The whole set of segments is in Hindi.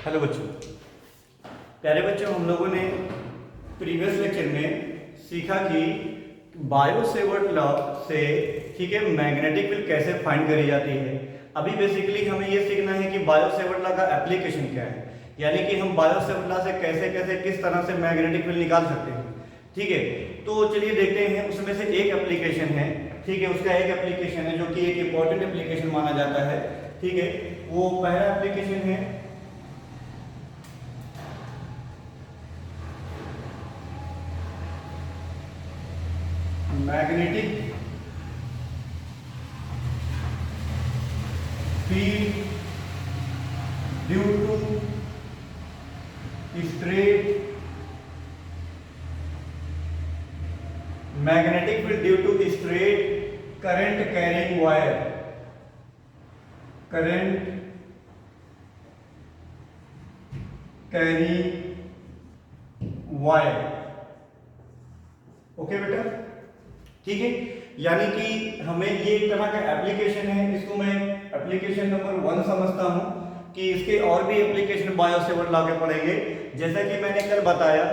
हेलो बच्चों। प्यारे बच्चों, हम लोगों ने प्रीवियस लेक्चर में सीखा कि बायो सेवर्ट लॉ से ठीक है मैग्नेटिक फील्ड कैसे फाइंड करी जाती है। अभी बेसिकली हमें ये सीखना है कि बायो सेवर्ट लॉ का एप्लीकेशन क्या है, यानी कि हम बायो सेवर्ट लॉ से कैसे कैसे किस तरह से मैग्नेटिक फील्ड निकाल सकते हैं। ठीक है, तो चलिए देखते हैं। उसमें से एक एप्लीकेशन है, ठीक है, उसका एक एप्लीकेशन है जो कि एक इंपॉर्टेंट एप्लीकेशन माना जाता है। ठीक है, वो पहला एप्लीकेशन है magnetic field due to straight magnetic field due to straight current carrying wire current carrying wire. Okay बेटा, ठीक है। यानी कि हमें ये एक तरह का एप्लीकेशन है, इसको मैं एप्लीकेशन नंबर 1 समझता हूं कि इसके और भी एप्लीकेशन बायो सेवर्ट लॉ के पढ़ेंगे। जैसा कि मैंने कल बताया,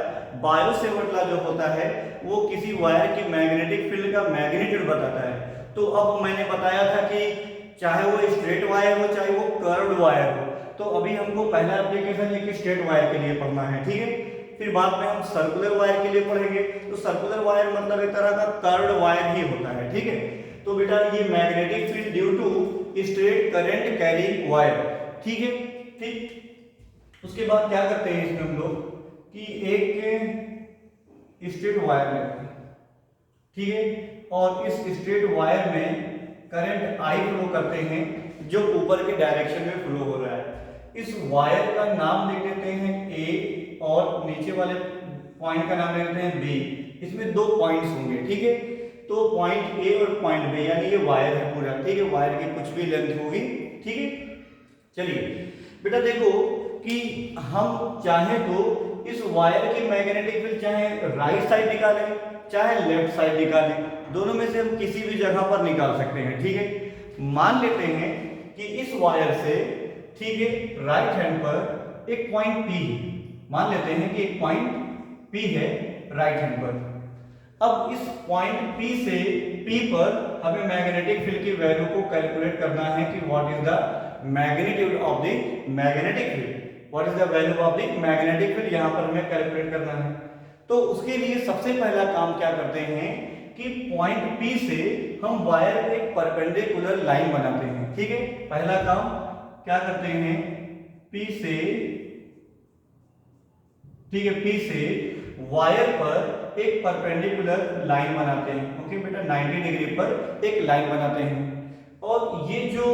बायो सेवर्ट लॉ जो होता है वो किसी वायर की मैग्नेटिक फील्ड का मैग्नीट्यूड बताता है। तो अब मैंने बताया था कि चाहे वो स्ट्रेट वायर हो चाहे वो कर्व्ड वायर हो, तो अभी हमको पहला एप्लीकेशन एक स्ट्रेट वायर के लिए पढ़ना है। ठीक है, फिर बाद में हम सर्कुलर वायर के लिए पढ़ेंगे। तो सर्कुलर वायर मतलब एक तरह का कर्व्ड वायर ही होता है। ठीक है, तो बेटा ये magnetic field due to straight current carrying wire. ठीक है, ठीक। उसके बाद क्या करते हैं इसमें हम लोग कि एक स्ट्रेट वायर लेते हैं, ठीक है, और इस स्ट्रेट वायर में करंट आई फ्लो करते हैं जो ऊपर के डायरेक्शन में फ्लो हो रहा है। इस वायर का नाम लिख देते हैं ए और नीचे वाले पॉइंट का नाम ले लेते हैं बी। इसमें दो पॉइंट्स होंगे, ठीक है। तो पॉइंट ए और पॉइंट बी, यानी ये वायर है पूरा, ठीक है। वायर की कुछ भी लेंथ होगी, ठीक है। चलिए बेटा देखो कि हम चाहे तो इस वायर की मैग्नेटिक फील्ड चाहे राइट साइड निकालें चाहे लेफ्ट साइड निकालें, दोनों में से हम किसी भी जगह पर निकाल सकते हैं। ठीक है, मान लेते हैं कि इस वायर से, ठीक है, राइट हैंड पर एक पॉइंट पी है। मान लेते हैं कि एक पॉइंट P है राइट हैंड पर। अब इस पॉइंट P से P पर हमें मैग्नेटिक फील्ड की वैल्यू को कैलकुलेट करना है कि what is the magnitude of the magnetic field, what is the value of the magnetic field, यहां पर हमें कैलकुलेट करना है। तो उसके लिए सबसे पहला काम क्या करते हैं कि पॉइंट P से हम वायर पे एक परपेंडिकुलर लाइन बनाते हैं। ठीक है, पहला काम क्या करते हैं, P से, ठीक है, P से वायर पर एक परपेंडिकुलर लाइन बनाते हैं। ओके बेटा, 90 डिग्री पर एक लाइन बनाते हैं। और ये जो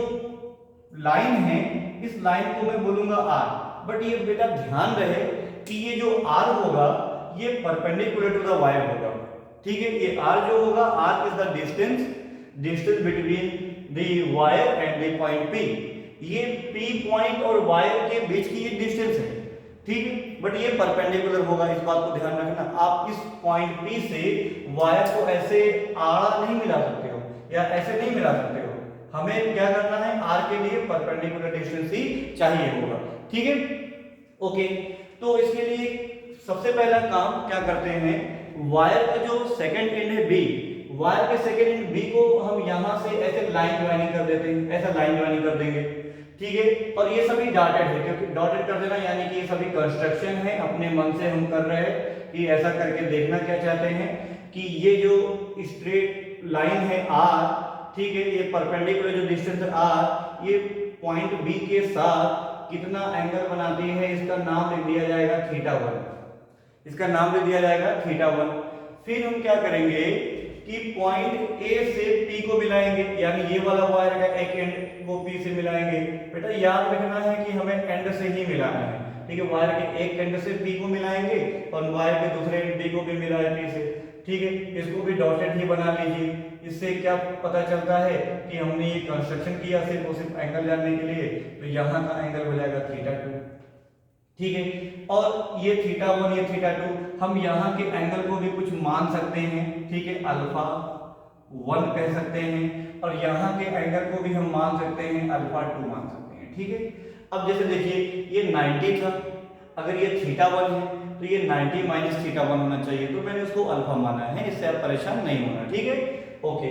लाइन है, इस लाइन को मैं बोलूंगा R। बट ये बेटा ध्यान रहे कि ये जो R होगा ये परपेंडिकुलर टू द वायर होगा। ठीक है, ये R जो होगा, R is the distance between the wire and the point P। ये P पॉइंट और वायर के बीच की ये डिस्टेंस है, ठीक है। बट ये परपेंडिकुलर होगा, इस बात को ध्यान रखना। आप इस पॉइंट P से वायर को ऐसे आड़ा नहीं मिला सकते हो या ऐसे नहीं मिला सकते हो। हमें क्या करना है, R के लिए परपेंडिकुलर डिस्टेंस ही चाहिए होगा। ठीक है, ओके। तो इसके लिए सबसे पहला काम क्या करते हैं, वायर का जो सेकंड एंड है B, वायर के सेकंड एंड B को हम यहां से ऐसे लाइन ज्वाइनिंग कर देते हैं, ऐसा लाइन ज्वाइनिंग कर देंगे। ठीक है, और ये सभी डॉटेड है, क्योंकि डॉटेड कर देना यानी कि ये सभी कंस्ट्रक्शन है, अपने मन से हम कर रहे हैं कि ऐसा करके देखना क्या चाहते हैं कि ये जो स्ट्रेट लाइन है R, ठीक है, ये परपेंडिकुलर जो डिस्टेंस है R, ये पॉइंट B के साथ कितना एंगल बनाती है, इसका नाम लिख दिया जाएगा θ1। इसका नाम लिख दिया जाएगा θ1। फिर हम क्या करेंगे कि पॉइंट A से P को मिलाएंगे, यानी ये वाला वायर का एक एंड वो P से मिलाएंगे। बेटा याद रखना है कि हमें एंड से ही मिलाना है। ठीक है, वायर के एक एंड से P को मिलाएंगे और वायर के दूसरे एंड P को भी मिलाए P से। ठीक है, इसको भी डॉटेड ही बना लीजिए। इससे क्या पता चलता है कि हमने ये कंस्ट्रक्शन किया सिर्फ और सिर्फ एंगल जानने के लिए, तो यहाँ का एंगल हो जाएगा θ2। ठीक है, और ये θ1 ये θ2 हम यहाँ के एंगल को भी कुछ मान सकते हैं। ठीक है, α1 कह सकते हैं, और यहाँ के एंगल को भी हम मान सकते हैं, α2 मान सकते हैं। ठीक है, अब जैसे देखिए ये 90 था, अगर ये θ1 है तो ये 90 माइनस θ1 होना चाहिए, तो मैंने उसको अल्फा माना है, इससे आप परेशान नहीं होना, ठीक है। ओके,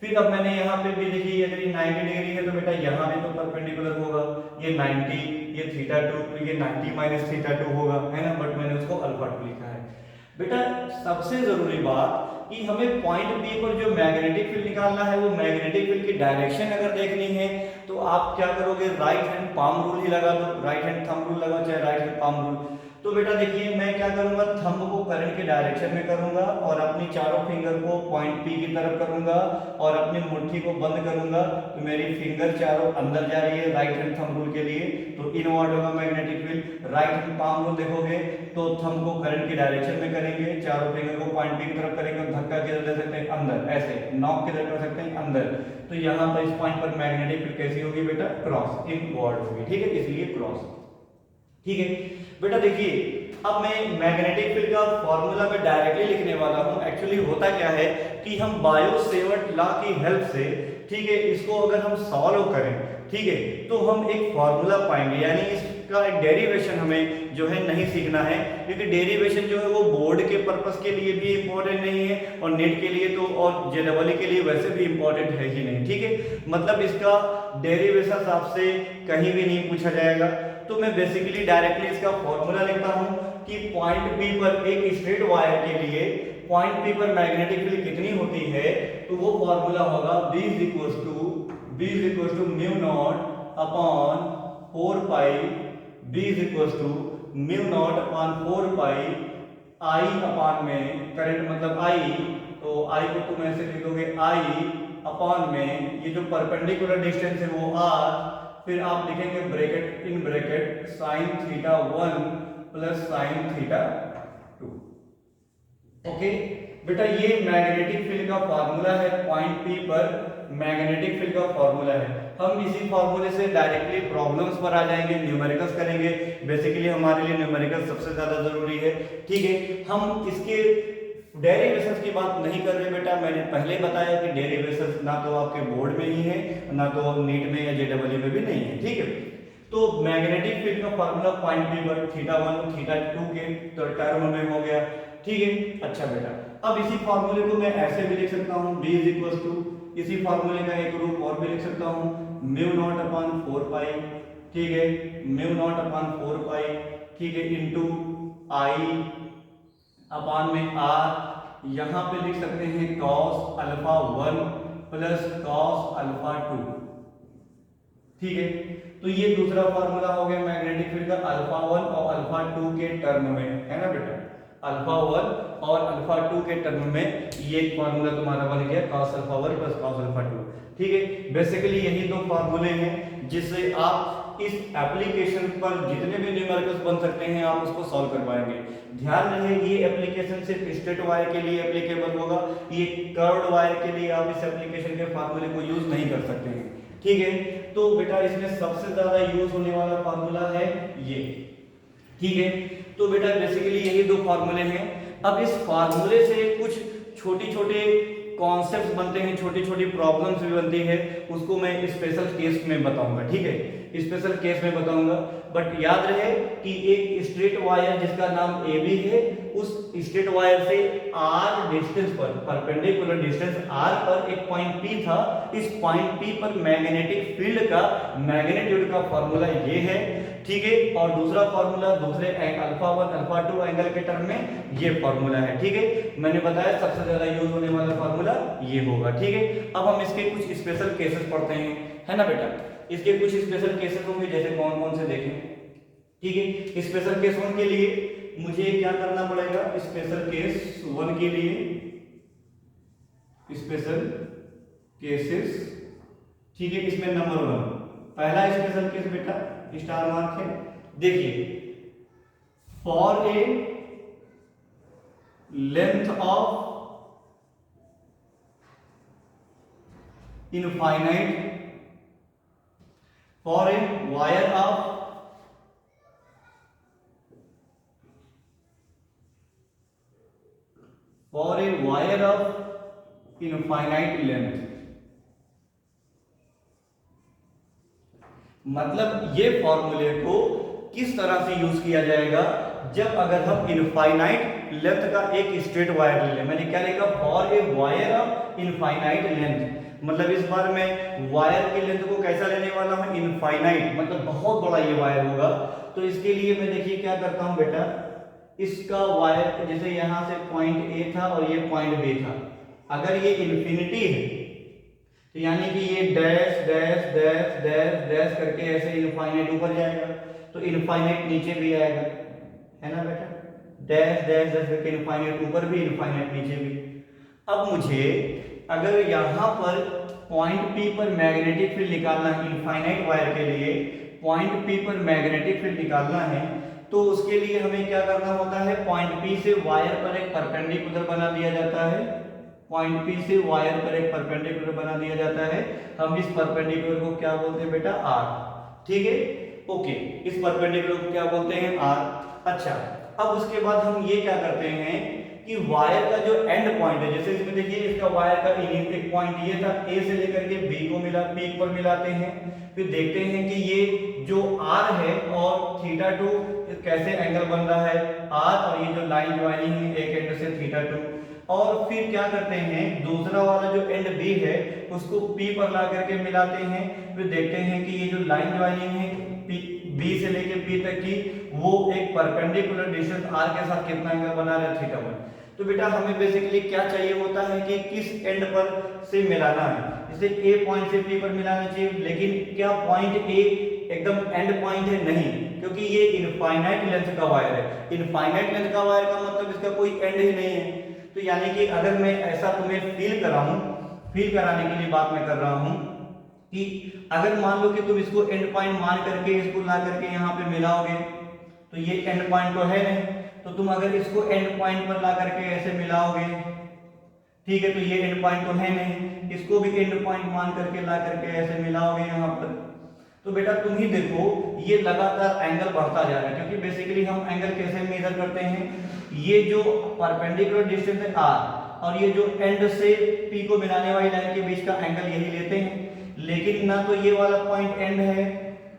फिर अब मैंने यहाँ पे भी देखिए अगर ये 90 डिग्री है तो बेटा यहाँ भी तो परपेंडिकुलर होगा, ये 90 ये θ2 तो ये 90 माइनस θ2 होगा, है ना, बट मैंने उसको अल्फा 2 लिखा है। बेटा सबसे जरूरी बात कि हमें पॉइंट बी पर जो मैग्नेटिक फील्ड निकालना है, वो मैग्नेटिक फील्ड की डायरेक्शन अगर देखनी है तो आप क्या करोगे, राइट हैंड पाम रूल ही लगा दो, राइट हैंड थंब रूल लगा चाहे राइट हैंड पाम रूल। तो बेटा देखिए मैं क्या करूंगा, थंब को करंट के डायरेक्शन में करूंगा और अपनी चारों फिंगर को पॉइंट पी की तरफ करूंगा और अपनी मुट्ठी को बंद करूंगा, तो मेरी फिंगर चारों अंदर जा रही है राइट हैंड थंब रूल के लिए, तो इनवर्ड होगा magnetic field. Right hand palm rule देखोगे तो थंब को करंट के डायरेक्शन में करेंगे, चारों फिंगर को पॉइंट पी की तरफ करेंगे, धक्का किधर दे सकते हैं, अंदर, ऐसे नॉक किधर कर सकते हैं, अंदर। तो यहाँ पर इस पॉइंट पर मैग्नेटिक फील्ड कैसी होगी बेटा, क्रॉस इनवर्ड होगी, ठीक है, इसलिए क्रॉस, ठीक है। बेटा देखिए अब मैं मैग्नेटिक फील्ड का फॉर्मूला में डायरेक्टली लिखने वाला हूं। एक्चुअली होता क्या है कि हम बायो-सेवर्ट लॉ की हेल्प से, ठीक है, इसको अगर हम सॉल्व करें, ठीक है, तो हम एक फॉर्मूला पाएंगे, यानी इसका एक डेरिवेशन हमें जो है नहीं सीखना है, क्योंकि डेरिवेशन जो है वो बोर्ड के पर्पस के लिए भी इंपॉर्टेंट नहीं है और नेट के लिए तो और जेईई के लिए वैसे भी इंपॉर्टेंट है ही नहीं, ठीक है। मतलब इसका डेरिवेशन आपसे कहीं भी नहीं पूछा जाएगा, तो मैं बेसिकली डायरेक्टली इसका फॉर्मूला लिखता हूं कि पॉइंट पी पर एक स्ट्रेट वायर के लिए पॉइंट पी पर मैग्नेटिक फील्ड कितनी होती है, तो वो फॉर्मूला होगा B is mu naught upon 4 pi, B is mu naught upon 4 pi I upon में करंट मतलब I, तो I को तुम ऐसे लिख दोगे I अपॉन में ये जो परपेंडिकुलर डिस्टेंस है वो R, फिर आप लिखेंगे bracket in bracket sin θ1 plus sin θ2। Okay बेटा ये मैग्नेटिक फील्ड का फार्मूला है, पॉइंट पी पर मैग्नेटिक फील्ड का फार्मूला है। हम इसी फार्मूले से डायरेक्टली प्रॉब्लम्स पर आ जाएंगे, न्यूमेरिकल्स करेंगे। बेसिकली हमारे लिए न्यूमेरिकल्स सबसे ज्यादा जरूरी है, ठीक है। हम इसके डेरिवेशंस की बात नहीं कर रहे बेटा, मैंने पहले बताया कि डेरिवेशंस ना तो आपके बोर्ड में ही है, ना तो नीट में या जेईई में भी नहीं है, ठीक है। तो मैग्नेटिक फील्ड का फार्मूला पॉइंट पी पर θ1 θ2 के टर्म में हो गया, ठीक है। अच्छा बेटा अब इसी फार्मूले को मैं ऐसे भी लिख सकता हूं, B इज इसी फार्मूले का एक रूप और भी लिख सकता हूं, म्यू नॉट अपॉन 4 पाई, ठीक है, म्यू नॉट अपॉन 4 पाई, ठीक है, इनटू I अपॉन में R, यहां पे लिख सकते हैं cos alpha 1 plus cos alpha 2, ठीक है। तो ये दूसरा फार्मूला हो गया मैग्नेटिक फील्ड का, अल्फा 1 और अल्फा 2 के टर्म में, है ना बेटा, अल्फा 1 और अल्फा 2 के टर्म में ये फार्मूला तुम्हारा बन गया cos alpha 1 plus cos alpha 2, ठीक है। बेसिकली यही दो फार्मूले हैं जिससे आप इस एप्लीकेशन पर जितने भी न्यूमेरिकल्स बन सकते हैं आप उसको सॉल्व कर पाएंगे। ध्यान रहे ये एप्लीकेशन सिर्फ स्ट्रेट वायर के लिए एप्लीकेबल होगा, ये कर्व्ड वायर के लिए आप इस एप्लीकेशन के फार्मूले को यूज नहीं कर सकते हैं, ठीक है। तो बेटा इसमें सबसे ज्यादा यूज होने वाला फार्मूला है ये, ठीक है। तो बेटा बेसिकली यही दो फार्मूले हैं। अब इस फार्मूले से कुछ छोटी छोटे कॉन्सेप्ट्स बनते हैं, छोटी छोटी प्रॉब्लम्स भी बनती है, उसको मैं स्पेशल केस में बताऊंगा, ठीक है, स्पेशल केस में बताऊंगा। बट याद रहे कि एक स्ट्रेट वायर जिसका नाम AB है, उस स्ट्रेट वायर से R डिस्टेंस पर, परपेंडिकुलर डिस्टेंस R पर एक पॉइंट P था, इस पॉइंट P पर मैग्नेटिक फील्ड का मैग्नीट्यूड का फार्मूला ये है, ठीक है। और दूसरा फार्मूला दूसरे अल्फा 1 अल्फा 2 एंगल के टर्म में ये फार्मूला है, ठीक है। मैंने बताया सबसे ज्यादा यूज होने वाला फार्मूला ये होगा, ठीक है। अब हम इसके कुछ स्पेशल केसेस पढ़ते हैं, है ना बेटा। इसके कुछ स्पेशल केसेस होंगे, जैसे कौन कौन से देखें, ठीक है। स्पेशल केस 1 के लिए मुझे क्या करना पड़ेगा, स्पेशल केस 1 के लिए स्पेशल केसेस, ठीक है। इसमें नंबर 1 पहला स्पेशल केस बेटा स्टार मार्क है, देखिए, for a length of infinite, for a wire of infinite length, मतलब ये फॉर्मूले को किस तरह से यूज किया जाएगा, जब अगर हम इनफाइनाइट लेंथ का एक स्ट्रेट वायर ले लें। मैंने क्या लिखा, for a wire of infinite length, मतलब इस बार मैं वायर की लेंथ को कैसा लेने वाला हूं, इनफाइनाइट, मतलब बहुत बड़ा ये वायर होगा। तो इसके लिए मैं देखिए क्या करता हूं बेटा, इसका वायर जैसे यहां से पॉइंट ए था और ये पॉइंट बी था, अगर ये इन्फिनिटी है तो यानी कि ये dash dash dash dash dash करके ऐसे इनफाइनाइट ऊपर जाएगा, तो इनफाइनाइट नीचे भी आएगा, है ना बेटा, डैश डैश डैश करके इनफाइनाइट ऊपर भी, इनफाइनाइट नीचे भी। अब मुझे अगर यहाँ पर पॉइंट पी पर मैग्नेटिक फील्ड निकालना है, इनफाइनाइट वायर के लिए पॉइंट पी पर मैग्नेटिक फील्ड निकालना है, तो उसके लिए हमें क्या करना होता है, पॉइंट पी से वायर पर एक परपेंडिकुलर बना दिया जाता है, पॉइंट पी से वायर पर एक परपेंडिकुलर बना दिया जाता है। हम इस परपेंडिकुलर को क्या बोलते हैं बेटा, आर, ठीक है, ओके, इस परपेंडिकुलर को क्या बोलते हैं, आर। अच्छा, अब उसके बाद हम ये क्या करते हैं कि वायर का जो एंड पॉइंट है, जैसे इसमें देखिए इसका वायर का एक पॉइंट ये था, ए से लेकर के बी को मिला, पी पर मिलाते हैं, फिर देखते हैं कि ये जो आर है और थीटा 2 कैसे एंगल बन रहा है, आर और ये जो लाइन ज्वाइनिंग है एक एंड से थीटा 2, और फिर क्या करते हैं, दूसरा वाला जो एंड बी है उसको पी पर ला करके मिलाते हैं, फिर देखते हैं कि ये जो लाइन ज्वाइनिंग है बी से लेके पी तक की, वो एक परपेंडिकुलर डिस्टेंस आर के साथ कितना एंगल बना रहा है, थीटा 1। तो बेटा हमें बेसिकली क्या चाहिए होता है कि किस एंड पर से मिलाना है, जैसे ए पॉइंट से पी पर मिलाना चाहिए, लेकिन क्या पॉइंट ए एकदम एंड पॉइंट है, नहीं, क्योंकि ये इनफाइनाइट लेंथ का वायर है। इनफाइनाइट लेंथ का वायर का मतलब इसका कोई एंड ही नहीं है। तो यानी कि अगर मैं ऐसा तुम्हें फील कराऊं, फील कराने के लिए बात मैं कर रहा हूं कि अगर मान लो कि तुम इसको एंड पॉइंट मान करके इसको ला करके यहाँ पे मिलाओगे, तो ये एंड पॉइंट तो है नहीं, तो तुम अगर इसको एंड पॉइंट पर ला करके ऐसे मिलाओगे, ठीक है, तो ये एंड पॉइंट तो है नहीं, इसको भी एंड पॉइंट मान करके ला करके ऐसे मिलाओगे यहाँ पर, तो बेटा तुम ही देखो ये लगातार एंगल बढ़ता जा रहा है, क्योंकि बेसिकली हम एंगल कैसे मेजर करते हैं, ये जो परपेंडिकुलर डिस्टेंस है आर और ये जो एंड से पी को मिलाने वाली लाइन के बीच का एंगल यही लेते हैं, लेकिन ना तो ये वाला पॉइंट एंड है,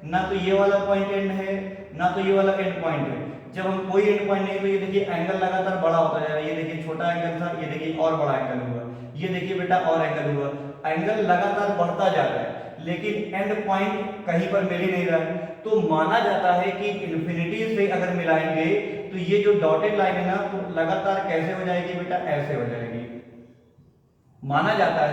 ना तो ये वाला पॉइंट एंड है, ना तो ये वाला एंड पॉइंट है। जब हम कोई एंड पॉइंट नहीं, तो ये देखिए एंगल लगातार बड़ा होता जा रहा है, ये देखिए छोटा एंगल था, ये देखिए और बड़ा एंगल हुआ, ये देखिए बेटा और एंगल हुआ, एंगल लगातार बढ़ता जा रहा है, लेकिन एंड पॉइंट कहीं पर मिल ही नहीं रहा है। तो माना जाता है कि इन्फिनिटी से अगर मिलाएंगे तो ये जो डॉटेड लाइन है ना, तो लगातार कैसे हो जाएगी बेटा, ऐसे हो जाएगी। माना जाता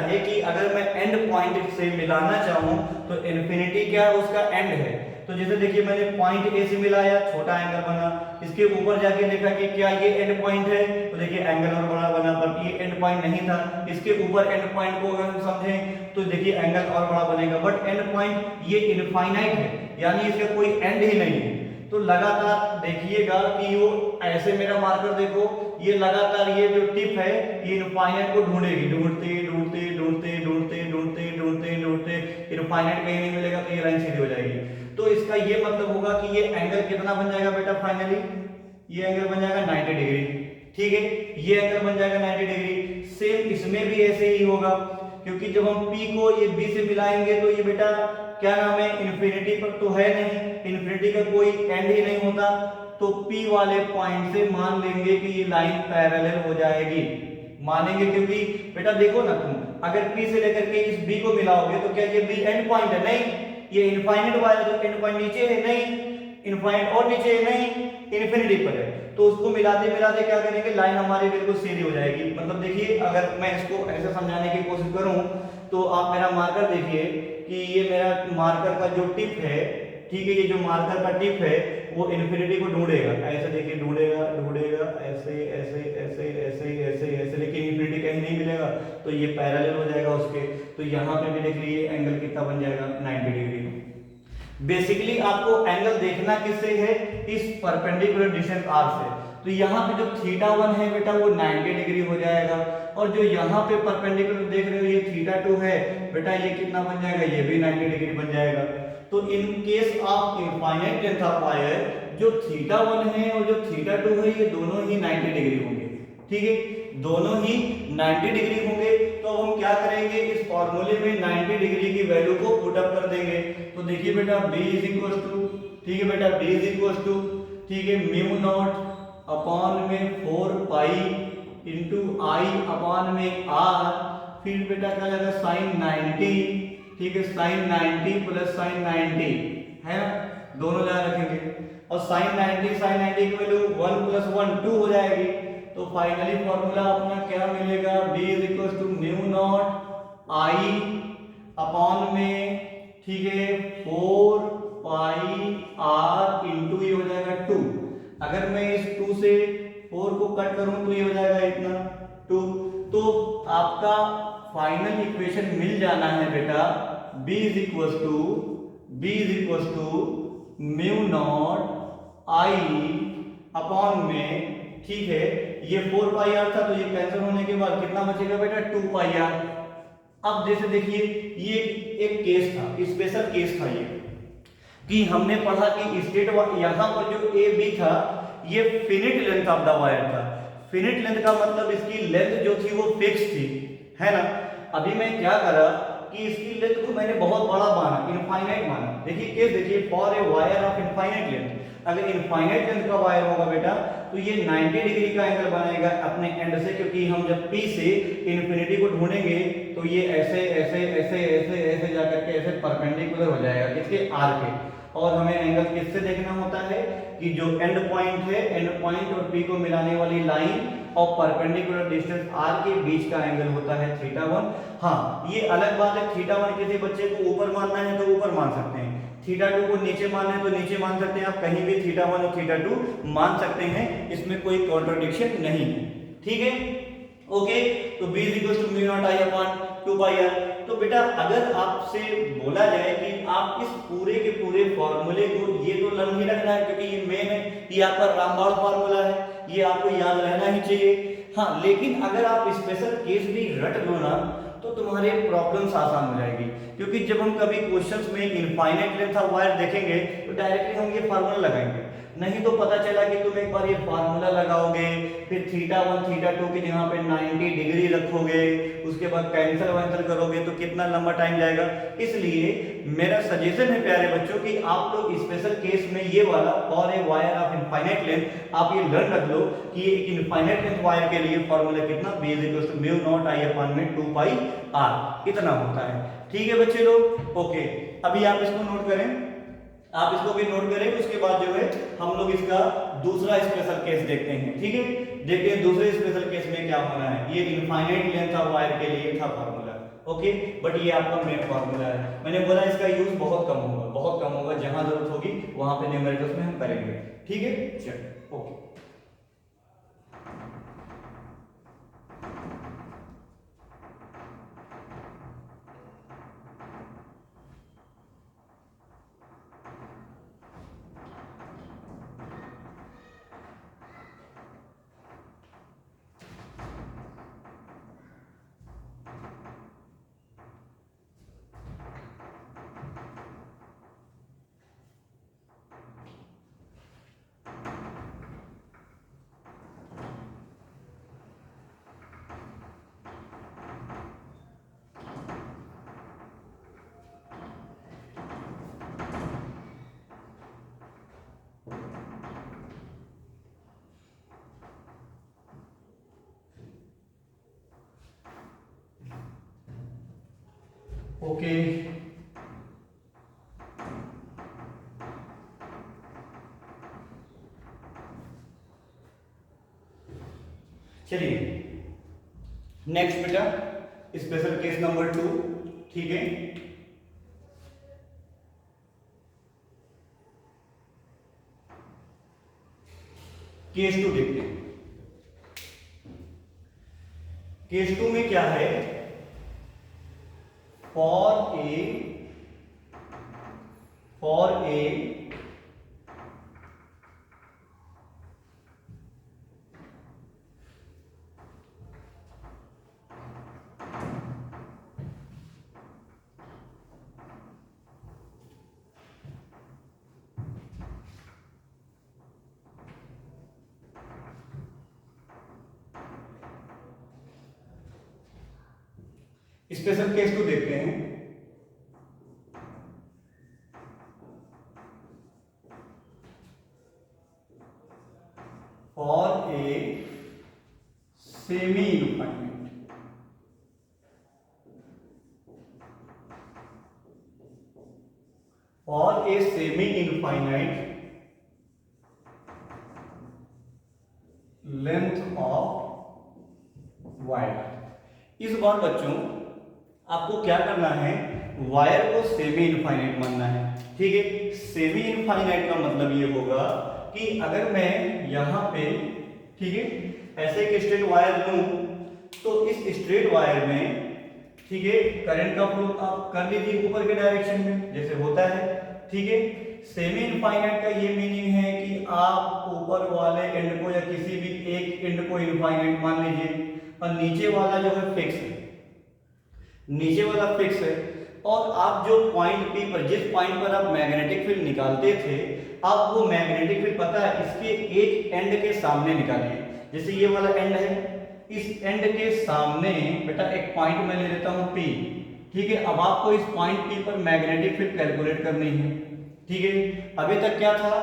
है कि अगर मैं एंड पॉइंट से मिलाना चाहूं तो इन्फिनिटी क्या है, उसका एंड है। तो जैसे देखिए मैंने पॉइंट ए से मिलाया, छोटा एंगल बना, इसके ऊपर जाके देखा कि क्या ये एंड पॉइंट है, तो देखिए एंगल और बड़ा बना, पर ये एंड पॉइंट नहीं था। इसके ऊपर एंड पॉइंट को अगर हम समझें तो देखिए एंगल और बड़ा बनेगा, बट एंड पॉइंट ये इनफाइनाइट है, यानी इसका कोई एंड ही नहीं है। तो लगातार देखिएगा कि वो ऐसे, मेरा मार्कर देखो, ये लगातार ये जो टिप है ये इनफाइनाइट को ढूंढेगी, ढूंढते ढूंढते ढूंढते ढूंढते ढूंढते ढूंढते ढूंढते इनफाइनाइट कहीं नहीं मिलेगा, तो ये लाइन सीधी हो जाएगी। तो इसका ये मतलब होगा कि ये एंगल कितना बन जाएगा बेटा, फाइनली ये एंगल बन जाएगा 90 डिग्री, ठीक है, ये एंगल बन जाएगा 90 डिग्री। सेम इसमें भी ऐसे ही होगा, क्योंकि जब हम P को ये B से मिलाएंगे तो ये बेटा क्या नाम है, इन्फिनिटी पर तो है नहीं, इन्फिनिटी का कोई एंड ही नहीं होता, तो P वाले पॉइंट से मान लेंगे कि ये लाइन पैरेलल हो जाएगी, मानेंगे, क्योंकि बेटा देखो ना तुम, अगर P से लेकर के इस B को मिलाओगे तो क्या ये B एंड पॉइंट है, नहीं, ये इनफाइनाइट वाला जो एंड पॉइंट नीचे है, नहीं, इनफाइनाइट और नीचे है, नहीं, इन्फिनिटी पर है, तो उसको मिलाते मिलाते क्या करेंगे, लाइन हमारी बिल्कुल सीधी हो जाएगी। मतलब देखिए अगर मैं इसको ऐसे समझाने की कोशिश करूं तो आप मेरा मार्कर देखिए कि ये मेरा मार्कर का जो टिप है, ठीक है, ये जो मार्कर का टिप है वो इन्फिनिटी को ढूंढेगा, ऐसे देखिए ढूंढेगा ढूंढेगा ऐसे ऐसे ऐसे ऐसे ऐसे ऐसे, लेकिन इन्फिनिटी कहीं नहीं मिलेगा, तो ये पैरेलल हो जाएगा उसके। तो यहाँ पे भी देख लीजिए एंगल कितना बन जाएगा, 90 डिग्री। बेसिकली आपको एंगल देखना किससे है, इस परपेंडिकुलर डिस्टेंस आर से। तो यहाँ पे जो थीटा 1 है बेटा वो 90 डिग्री हो जाएगा, और जो यहाँ पे परपेंडिकुलर देख रहे हो ये थीटा 2 है बेटा, ये कितना बन जाएगा, ये भी 90 डिग्री बन जाएगा। तो in case of infinite length of wire जो थीटा 1 है और जो थीटा 2 है ये दोनों ही 90 डिग्री होंगे, ठीक है। दोनों ही 90 डिग्री होंगे। तो अब हम क्या करेंगे, इस फॉर्मूले में 90 डिग्री की वैल्यू को पुट अप कर देंगे। तो देखिए बेटा b इज इक्वल टू, ठीक है बेटा, b इज इक्वल टू, ठीक है, म्यू नॉट अपॉन में 4 पाई इंटू आई अपॉन में r, फिर बेटा क्या जाएगा साइन 90, ठीक है, साइन 90 प्लस साइन 90 है ना, दोनों लगा रखेंगे और साइन 90 की वैल्यू 1 प्लस 1 2 हो जाएगी। तो फाइनली फॉर्मूला अपना क्या मिलेगा, b is equal to mu naught I upon में, ठीक है, 4 पाई r इंटू ये हो जाएगा 2। अगर मैं इस 2 से 4 को कट करूं तो ये हो जाएगा इतना 2। तो आपका फाइनल इक्वेशन मिल जाना है बेटा, b is equal to mu naught I upon में, ठीक है, ये 4 पाई आर था तो ये कैंसिल होने के बाद कितना बचेगा बेटा 2 पाई आर। अब जैसे देखिए ये एक केस था, स्पेशल केस था ये, कि हमने पढ़ा कि स्टेट यहां पर जो ए बी था ये finite length of the wire था। फिनिट लेंथ का मतलब इसकी लेंथ जो थी वो फिक्स थी, है ना। अभी मैं क्या करा कि इसकी लेंथ को मैंने बहुत बड़ा माना, इनफाइनाइट माना। देखिए केस देखिए, for a wire of infinite length, अगर इनफाइनाइट लेंथ का वायर होगा बेटा तो ये 90 डिग्री का एंगल बनाएगा अपने एंड से, क्योंकि हम जब P से इन्फिनिटी को ढूंढेंगे तो ये ऐसे ऐसे ऐसे ऐसे ऐसे जाकर के ऐसे परपेंडिकुलर हो जाएगा किसके, R के। और हमें एंगल किससे देखना होता है कि जो एंड पॉइंट है, एंड पॉइंट और P को मिलाने वाली लाइन और परपेंडिकुलर डिस्टेंस R के बीच का एंगल होता है θ1। हाँ ये अलग बात है, θ1 किसी बच्चे को ऊपर मानना है तो ऊपर मान सकते हैं, θ2 को नीचे मानना है तो नीचे मान सकते हैं, आप कहीं भी θ1 और θ2 मान सकते हैं, इसमें कोई कॉन्ट्रडिक्शन नहीं है, ठीक है। ओके, तो b is equal to mu naught I upon 2 pi r। तो बेटा अगर आपसे बोला जाए कि आप इस पूरे के पूरे फॉर्मूले को, ये तो लर्न ही रखना है क्योंकि ये मेन है, ये आपका रामबाण फॉर्मूला है, ये आपको याद रहना ही चाहिए। हाँ लेकिन अगर आप स्पेशल केस भी रट लो ना तो तुम्हारे प्रॉब्लम्स आसान हो जाएगी, क्योंकि जब हम कभी क्वेश्चंस में इनफाइनाइट लेंथ ऑफ वायर देखेंगे तो डायरेक्टली हम ये फार्मूला लगाएंगे, नहीं तो पता चला कि तुम एक बार ये फार्मूला लगाओगे, फिर θ1 θ2 की जगह पे 90 डिग्री रखोगे, उसके बाद कैंसिल वैंसिल करोगे तो कितना लंबा टाइम जाएगा। इसलिए मेरा सजेशन है प्यारे बच्चों कि आप लोग स्पेशल केस में ये वाला for a wire of infinite length आप ये लर्न रख लो कि ये एक इनफाइनाइट लेंथ वायर के लिए फॉर्मूला कितना, b is equal to mu naught I upon में 2 पाई r इतना होता है, ठीक है बच्चे लोग। ओके, अभी आप इसको नोट करें, आप इसको भी नोट करें, उसके बाद जो है हम लोग इसका दूसरा स्पेशल केस देखते हैं, ठीक है। देखते हैं दूसरे स्पेशल केस में क्या होना है। ये इनफाइनाइट लेंथ ऑफ वायर के लिए था फार्मूला, ओके, बट ये आपका मेन फार्मूला है। मैंने बोला इसका यूज बहुत कम होगा, बहुत कम होगा, जहां जरूरत होगी वहां पे न्यूमेरिकल्स में हम करेंगे, ठीक है। चलो ओके, ओके, चलिए नेक्स्ट बेटा स्पेशल केस नंबर 2, ठीक है। केस 2 देखते हैं। केस 2 में क्या है, फॉर ए स्पेशल केस को देखते हैं। For a semi infinite, for a semi infinite length of wire. इस बार बच्चों आपको क्या करना है, वायर को सेमी इनफाइनाइट मानना है। ठीक है, सेमी इनफाइनाइट का मतलब ये होगा कि अगर मैं यहां पे, ठीक है, ऐसे एक स्ट्रेट वायर लूं तो इस स्ट्रेट वायर में, ठीक है, करंट का फ्लो आप कर लीजिए ऊपर के डायरेक्शन में जैसे होता है। ठीक है, सेमी इनफाइनाइट का ये मीनिंग है कि आप ऊपर वाले एंड को या किसी भी एक एंड को इनफाइनाइट मान लीजिए और नीचे वाला जो है फिक्स है, नीचे वाला फिक्स है। और आप जो पॉइंट पी पर, जिस पॉइंट पर आप मैग्नेटिक फील्ड निकालते थे, आप वो मैग्नेटिक फील्ड पता है इसके एक एंड के सामने निकालिए। जैसे ये वाला एंड है, इस एंड के सामने बेटा एक पॉइंट मैं ले लेता हूं P। ठीक है, अब आपको इस पॉइंट P पर मैग्नेटिक फील्ड कैलकुलेट करनी है। ठीक है, अभी तक क्या था,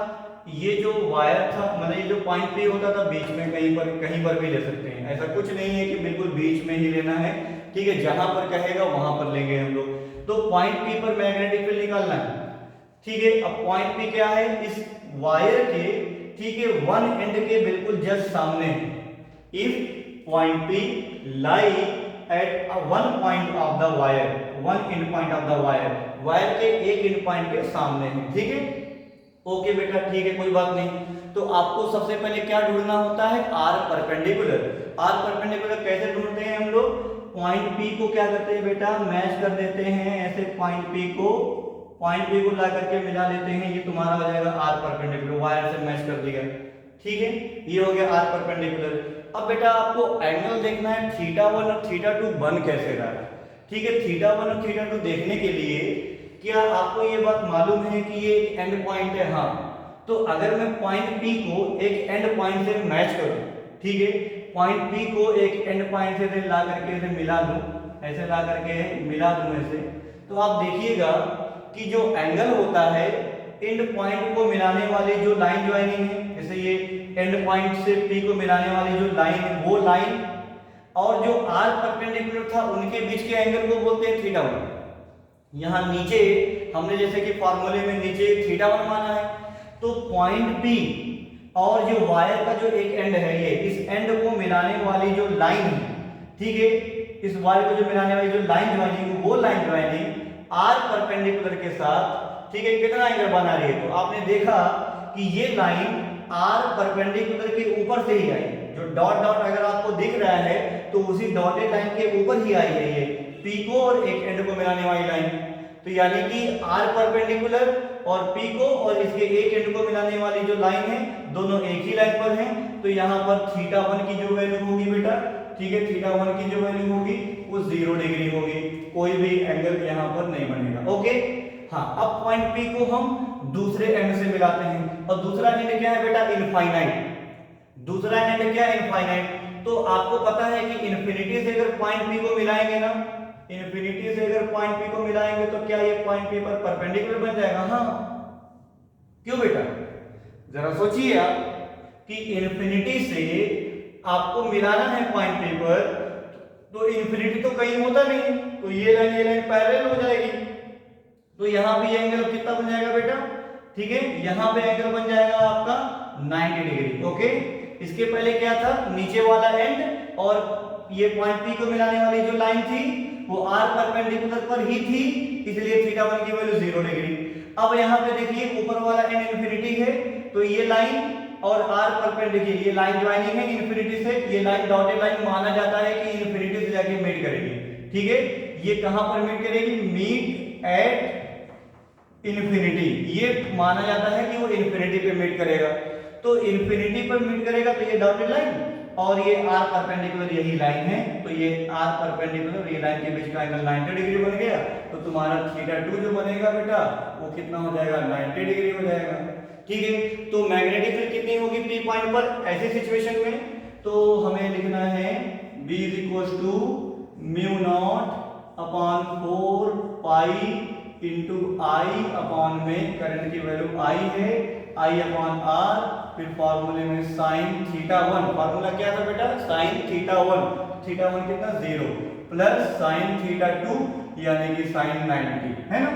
ये जो वायर था, मतलब ये जो पॉइंट P होता था बीच में कहीं पर भी ले सकते हैं, ऐसा कुछ नहीं है कि बिल्कुल बीच में ही लेना है। ठीक है, जहां पर कहेगा वहां पर लेंगे हम लोग। तो पॉइंट P पर मैग्नेटिक फील्ड निकालना है। ठीक है, अब पॉइंट P क्या है, इस वायर के, ठीक है, वन एंड के बिल्कुल जस्ट सामने है। If point P lie at one point of the wire, one and point of the wire, wire के एक एंड पॉइंट के सामने है। ठीक है, ओके बेटा, ठीक है, कोई बात नहीं। तो आपको सबसे पहले क्या ढूंढना होता है, आर परपेंडिकुलर। आर परपेंडिकुलर कैसे ढूंढते हैं हम लोग, पॉइंट P को क्या करते हैं बेटा, मैच कर देते हैं ऐसे, पॉइंट P को ला करके मिला लेते हैं, ये तुम्हारा हो जाएगा आर परपेंडिकुलर, वायर से मैच कर दिया। ठीक है, ये हो गया आर परपेंडिकुलर। अब बेटा आपको एंगल देखना है, θ1 और θ2 बन कैसे रहा है। ठीक है, θ1 और θ2 देखने के लिए क्या आपको ये बात मालूम है कि ये एक एंड पॉइंट है। हाँ, तो अगर मैं पॉइंट P को एक एंड पॉइंट से मैच करूं, ठीक है, पॉइंट P को एक एंड पॉइंट से ला करके इसे मिला दूं, ऐसे ला करके मिला दूं ऐसे, तो आप देखिएगा कि जो एंगल होता है, एंड पॉइंट को मिलाने वाली जो लाइन ज्वाइनिंग है, जैसे ये एंड पॉइंट से P को मिलाने वाली जो लाइन है, वो लाइन और जो आर परपेंडिकुलर था उनके बीच के एंगल को बोलते हैं θ1। यहाँ नीचे हमने जैसे कि फॉर्मूले में नीचे θ1 माना है, तो पॉइंट P और जो वायर का जो एक एंड है, ये इस एंड को मिलाने वाली जो लाइन है, ठीक है, इस वायर को जो मिलाने वाली जो लाइन ज्वाइनिंग, वो लाइन ज्वाइनिंग आर परपेंडिकुलर के साथ, ठीक है, कितना एंगल बना रही है। तो आपने देखा कि ये लाइन आर परपेंडिकुलर के ऊपर से ही आई, जो डॉट डॉट अगर आपको दिख रहा है तो उसी डॉटेड लाइन के ऊपर ही आई है ये P को और एक एंड को मिलाने वाली लाइन। तो यानी कि आर परपेंडिकुलर और P को और इसके एक एंड को मिलाने वाली जो लाइन है, दोनों एक ही लाइन पर हैं। तो यहाँ पर θ1 की जो वैल्यू होगी बेटा, ठीक है, θ1 की जो वैल्यू होगी वो 0 डिग्री होगी, कोई भी एंगल यहाँ पर नहीं बनेगा। ओके, हाँ, अब पॉइंट P को हम दूसरे एंड से मिलाते हैं, और दूसरा एंड क्या है बेटा, इनफाइनाइट। दूसरा एंड क्या है, इनफाइनाइट। तो आपको पता है कि इन्फिनिटी से अगर पॉइंट P को मिलाएंगे ना, इन्फिनिटी से अगर पॉइंट P को मिलाएंगे तो क्या ये पॉइंट P पर परपेंडिकुलर बन जाएगा। हाँ, क्यों बेटा, जरा सोचिए आप कि इन्फिनिटी से आपको मिलाना है पॉइंट P पर, तो इन्फिनिटी तो कहीं होता नहीं, तो ये लाइन पैरेलल हो जाएगी। तो यहाँ पे एंगल कितना बन जाएगा बेटा, ठीक है, यहाँ पे एंगल बन जाएगा आपका 90 डिग्री। ओके, इसके पहले क्या था, नीचे वाला एंड और ये पॉइंट P को मिलाने वाली जो लाइन थी वो आर परपेंडिकुलर पर ही थी, इसलिए θ1 की वैल्यू 0 डिग्री। अब यहाँ पे देखिए ऊपर वाला एंड इन्फिनिटी है, तो ये लाइन और आर परपेंडिकुलर, ये लाइन ज्वाइनिंग है इन्फिनिटी से, ये लाइन डॉटेड लाइन माना जाता है कि इन्फिनिटी से जाके मीट करेगी। ठीक है, ये कहां पर मीट करेगी, मीट एट इन्फिनिटी, ये माना जाता है कि वो इन्फिनिटी पे मीट करेगा। तो इन्फिनिटी पर मीट करेगा तो ये डॉटेड लाइन और ये आर परपेंडिकुलर यही लाइन है, तो ये आर परपेंडिकुलर ये लाइन के बीच का एंगल 90 डिग्री बन गया। तो तुम्हारा θ2 जो बनेगा बेटा वो कितना हो जाएगा, 90 डिग्री हो जाएगा। ठीक है, तो मैग्नेटिक फील्ड कितनी होगी P पॉइंट पर ऐसे सिचुएशन में, तो हमें लिखना है B = μ0 upon 4 pi into I upon में करंट की वैल्यू आई है, आई अपॉन आर, फिर फॉर्मूले में साइन थीटा 1, फॉर्मूला क्या था बेटा, साइन थीटा 1, थीटा 1 कितना 0 प्लस साइन थीटा 2 यानी कि साइन 90, है ना।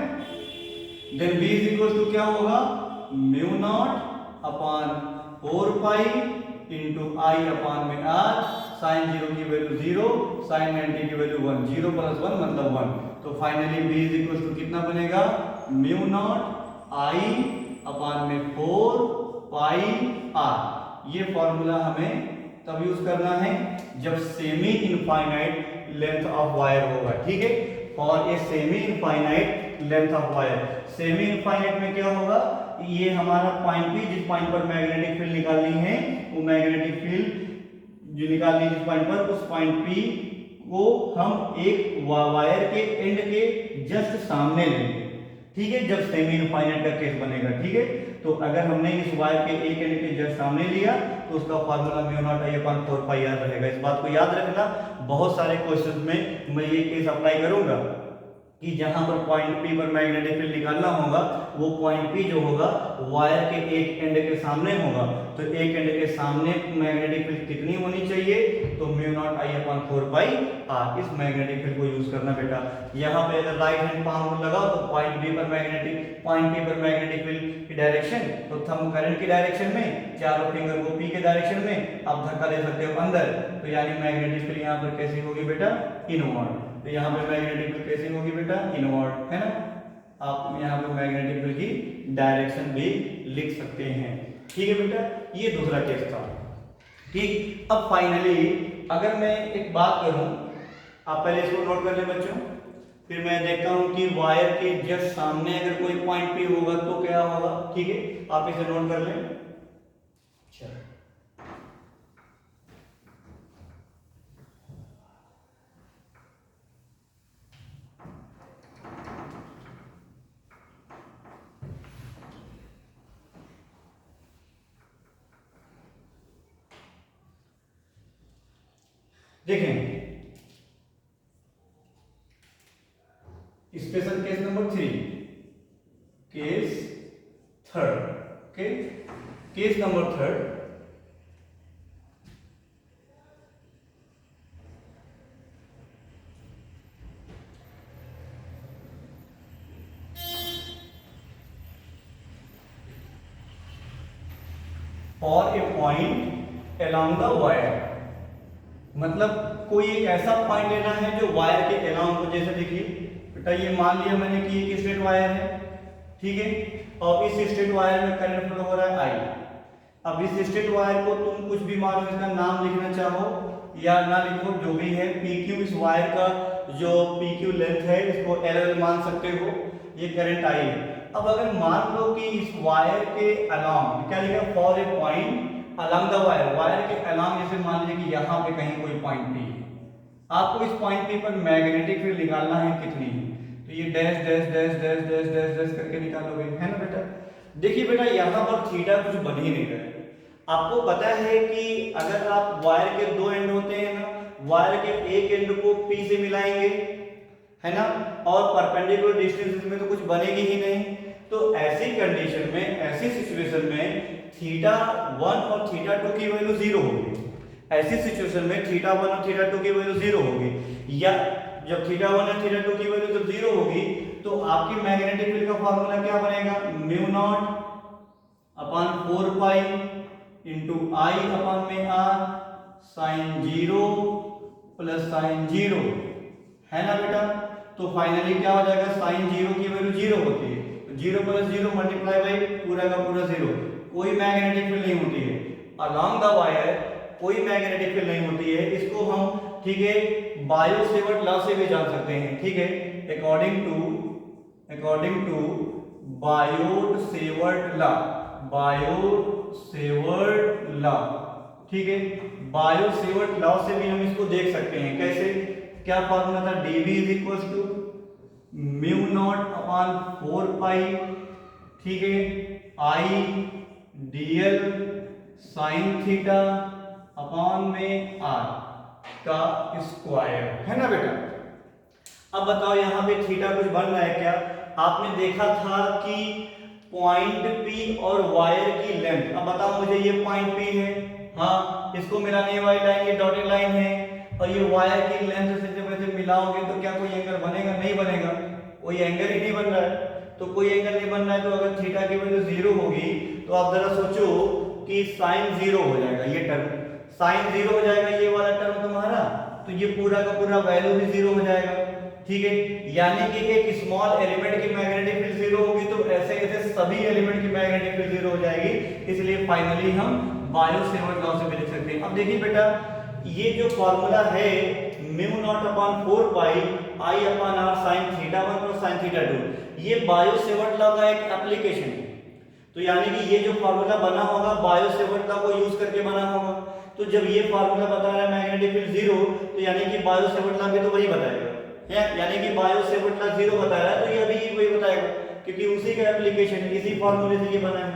Then b is equal to क्या होगा, mu not upon 4 pi into I upon में आर, साइन 0 की वैल्यू 0, साइन 90 की वैल्यू 1, 0 प्लस 1 मतलब 1, तो finally b is equal to कितना बनेगा, म्यू नॉट आई अपॉन में 4 पाई आर। ये फॉर्मूला हमें तब यूज करना है जब semi infinite length of wire होगा, ठीक है। और ये semi infinite length of wire, semi infinite में क्या होगा, ये हमारा पॉइंट पी, जिस पॉइंट पर मैग्नेटिक फील्ड निकालनी है, वो मैग्नेटिक फील्ड जो निकालनी है जिस पॉइंट पर, उस पॉइंट पी को हम एक वायर के एंड के जस्ट सामने लेंगे, ठीक है, जब सेमी इनफाइनाइट का केस बनेगा, ठीक है। तो अगर हमने इस वायर के एक एंड के जस्ट सामने लिया तो उसका formula mu naught I upon 4 pi r रहेगा। इस बात को याद रखना, बहुत सारे क्वेश्चन में मैं ये केस अप्लाई करूंगा कि जहां पर पॉइंट पी पर मैग्नेटिक फील्ड निकालना होगा, वो पॉइंट पी जो होगा वायर के एक एंड के सामने होगा, तो एक एंड के सामने मैग्नेटिक फील्ड कितनी होनी चाहिए, तो mu naught I upon 4 pi r, इस मैग्नेटिक फील्ड को यूज करना बेटा। यहाँ पे अगर राइट हैंड पाम लगाओ तो पॉइंट पी पर मैग्नेटिक फील्ड की डायरेक्शन, तो थंब करंट की डायरेक्शन में, चारों फिंगर को पी के डायरेक्शन में आप धक्का दे सकते हो अंदर, तो यानी मैग्नेटिक फील्ड यहाँ पर कैसी होगी बेटा, इनवर्ड। तो यहाँ पे मैग्नेटिक फील्ड कैसी होगी बेटा, इनवर्ड, है ना। आप यहाँ पे मैग्नेटिक फील्ड की डायरेक्शन भी लिख सकते हैं, ठीक है बेटा। ये दूसरा केस था, ठीक। अब फाइनली अगर मैं एक बात करूं, आप पहले इसको नोट कर ले बच्चों, फिर मैं देखता हूं कि वायर के जस्ट सामने अगर कोई पॉइंट पी होगा तो क्या होगा, ठीक है, आप इसे नोट कर लें। चलो देखें, special case number 3, case third, okay, case number third. For a point along the wire, मतलब कोई एक ऐसा पॉइंट लेना है जो वायर के अलोंग को, जैसे देखिए बेटा ये मान लिया मैंने कि एक स्ट्रेट वायर है, ठीक है, और इस स्ट्रेट वायर में करंट फ्लो हो रहा है आई। अब इस स्ट्रेट वायर को तुम कुछ भी मानो, इसका नाम लिखना चाहो या ना लिखो, जो भी है, पी क्यू, इस वायर का जो पी क्यू लेंथ है इसको एल मान सकते हो, ये करंट आई है। अब अगर मान लो कि इस वायर के अलोंग, क्या लिखा, for a point along the wire, wire के अलोंग, जैसे मान लीजिए कि यहाँ पे कहीं कोई पॉइंट पी है, आपको इस पॉइंट पी पर मैग्नेटिक फील्ड निकालना है कितनी, तो ये dash dash dash dash dash dash dash करके निकालोगे, है ना बेटा। देखिए बेटा यहाँ पर थीटा कुछ बन ही नहीं रहा है। आपको पता है कि अगर आप वायर के दो एंड होते हैं ना, वायर के एक एंड को पी से मिलाएंगे, है ना, और परपेंडिकुलर डिस्टेंस में तो कुछ बनेगी ही नहीं। तो ऐसी कंडीशन में, ऐसी सिचुएशन में थीटा 1 और थीटा 2 की वैल्यू 0 होगी। ऐसी सिचुएशन में थीटा 1 और थीटा 2 की वैल्यू 0 होगी, या जब थीटा 1 और थीटा 2 की वैल्यू जब 0 होगी तो आपकी मैग्नेटिक फील्ड का फार्मूला क्या बनेगा, mu not upon 4 pi into I upon में आर साइन 0 प्लस साइन 0, है ना बेटा। तो फाइनली क्या हो जाएगा, साइन 0 की वैल्यू 0 होती है, तो 0 प्लस 0 मल्टीप्लाई बाई पूरा का पूरा 0, कोई मैग्नेटिक फील्ड नहीं होती है अलोंग द वायर, कोई मैग्नेटिक फील्ड नहीं होती है। इसको हम, ठीक है, बायो सेवर्ट लॉ से भी जान सकते हैं, ठीक है, according to Biot Savart law, Biot Savart law, ठीक है, बायो सेवर्ट लॉ से भी हम इसको देख सकते हैं। कैसे, क्या फॉर्मूला था, dv is equal to mu not upon 4 pi, ठीक है, I dl sine theta upon में r का स्क्वायर, है ना बेटा। अब बताओ यहाँ पे थीटा कुछ बन रहा है क्या? आपने देखा था कि पॉइंट P और वायर की लेंथ, अब बताओ मुझे ये पॉइंट P है, हाँ, इसको मिलाने वाली लाइन ये डॉटेड लाइन है, और ये वायर की लेंथ से जब ऐसे मिलाओगे तो क्या कोई एंगल बनेगा? नहीं बनेगा, कोई एंगल ही नहीं बन रहा है। तो कोई एंगल नहीं बन रहा है, तो अगर थीटा की वैल्यू 0 होगी तो आप जरा सोचो कि साइन 0 हो जाएगा, ये टर्म साइन 0 हो जाएगा, ये वाला टर्म तुम्हारा, तो ये पूरा का पूरा वैल्यू भी 0 हो जाएगा। ठीक है, यानी कि एक स्मॉल एलिमेंट की मैग्नेटिक फील्ड 0 होगी तो ऐसे ऐसे सभी एलिमेंट की मैग्नेटिक फील्ड 0 हो जाएगी। इसलिए फाइनली हम बायो सेवर्ट लॉ से भी लिख सकते हैं। अब देखिए बेटा, ये जो फॉर्मूला है mu not upon 4 pi I upon r sine theta 1 plus sine theta 2, ये बायो सेवर्ट लॉ का एक एप्लीकेशन है। तो यानी कि ये जो फॉर्मूला बना होगा बायो सेवर्ट लॉ को यूज करके बना होगा। तो जब ये फॉर्मूला बता रहा है मैग्नेटिक फील्ड 0, तो यानी कि बायो सेवर्ट लॉ भी तो वही बताएगा, यानी कि बायो सेवर्ट लॉ 0 बता रहा है तो ये अभी वही बताएगा, क्योंकि उसी का एप्लीकेशन इसी फॉर्मूले से ये बना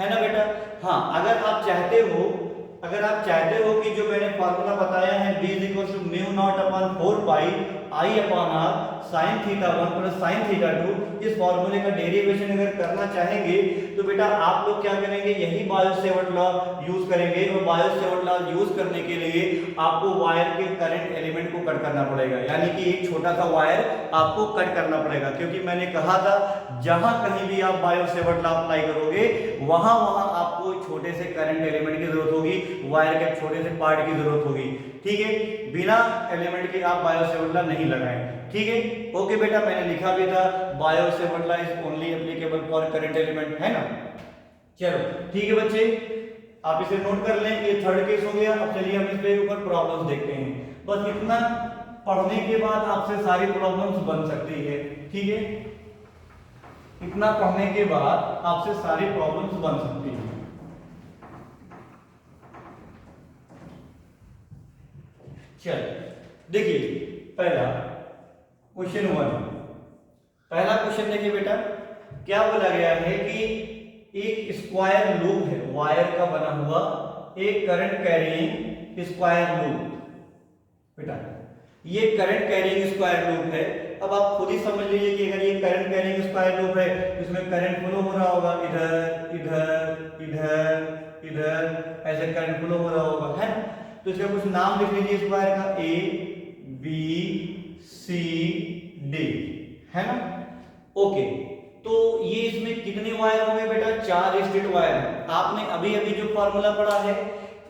है ना बेटा। हाँ, अगर आप चाहते हो कि जो मैंने फॉर्मूला बताया है b = mu not upon 4 pi I upon r sine theta 1 plus sine theta 2, इस फॉर्मूले का डेरिवेशन अगर करना चाहेंगे तो बेटा आप लोग क्या करेंगे, यही बायो सेवर्ट लॉ यूज करेंगे। और बायो सेवर्ट लॉ यूज करने के लिए आपको वायर के करंट एलिमेंट को कट करना पड़ेगा, यानी कि एक छोटा सा वायर आपको कट करना पड़ेगा, क्योंकि मैंने कहा था जहां कहीं भी आप बायो सेवर्ट लॉ अप्लाई करोगे वहां आपको छोटे से करंट एलिमेंट की जरूरत होगी, वायर के छोटे से पार्ट की जरूरत होगी। ठीक है, बिना एलिमेंट के आप बायो सेवर्ट लॉ नहीं लगाएं। ठीक है, ओके बेटा, मैंने लिखा भी था bio Savart law is only applicable for current element, है ना। चलो ठीक है बच्चे, आप इसे नोट कर लें, ये थर्ड केस हो गया। अब चलिए हम इसके ऊपर प्रॉब्लम्स देखते हैं। बस इतना पढ़ने के बाद आपसे सारी प्रॉब्लम्स बन सकती है। ठीक है, इतना पढ़ने के बाद आपसे सारी प्रॉब्लम्स बन सकती है। चल देखिए, पहला क्वेश्चन 1, पहला क्वेश्चन देखिए बेटा, क्या बोला गया है कि एक स्क्वायर लूप है वायर का बना हुआ, एक करंट कैरिंग स्क्वायर लूप। बेटा ये करंट कैरिंग स्क्वायर लूप है। अब आप खुद ही समझ लीजिए कि अगर ये करंट कैरिंग स्क्वायर लूप है तो इसमें करंट फ्लो हो रहा होगा, इधर इधर इधर इधर ऐसे करंट फ्लो हो रहा होगा, है। तो इसका कुछ नाम लिख लीजिए स्क्वायर का, ए बी सी डी, है ना। ओके, तो ये इसमें कितने वायर होंगे बेटा? 4 स्ट्रेट वायर है। आपने अभी अभी जो फॉर्मूला पढ़ा है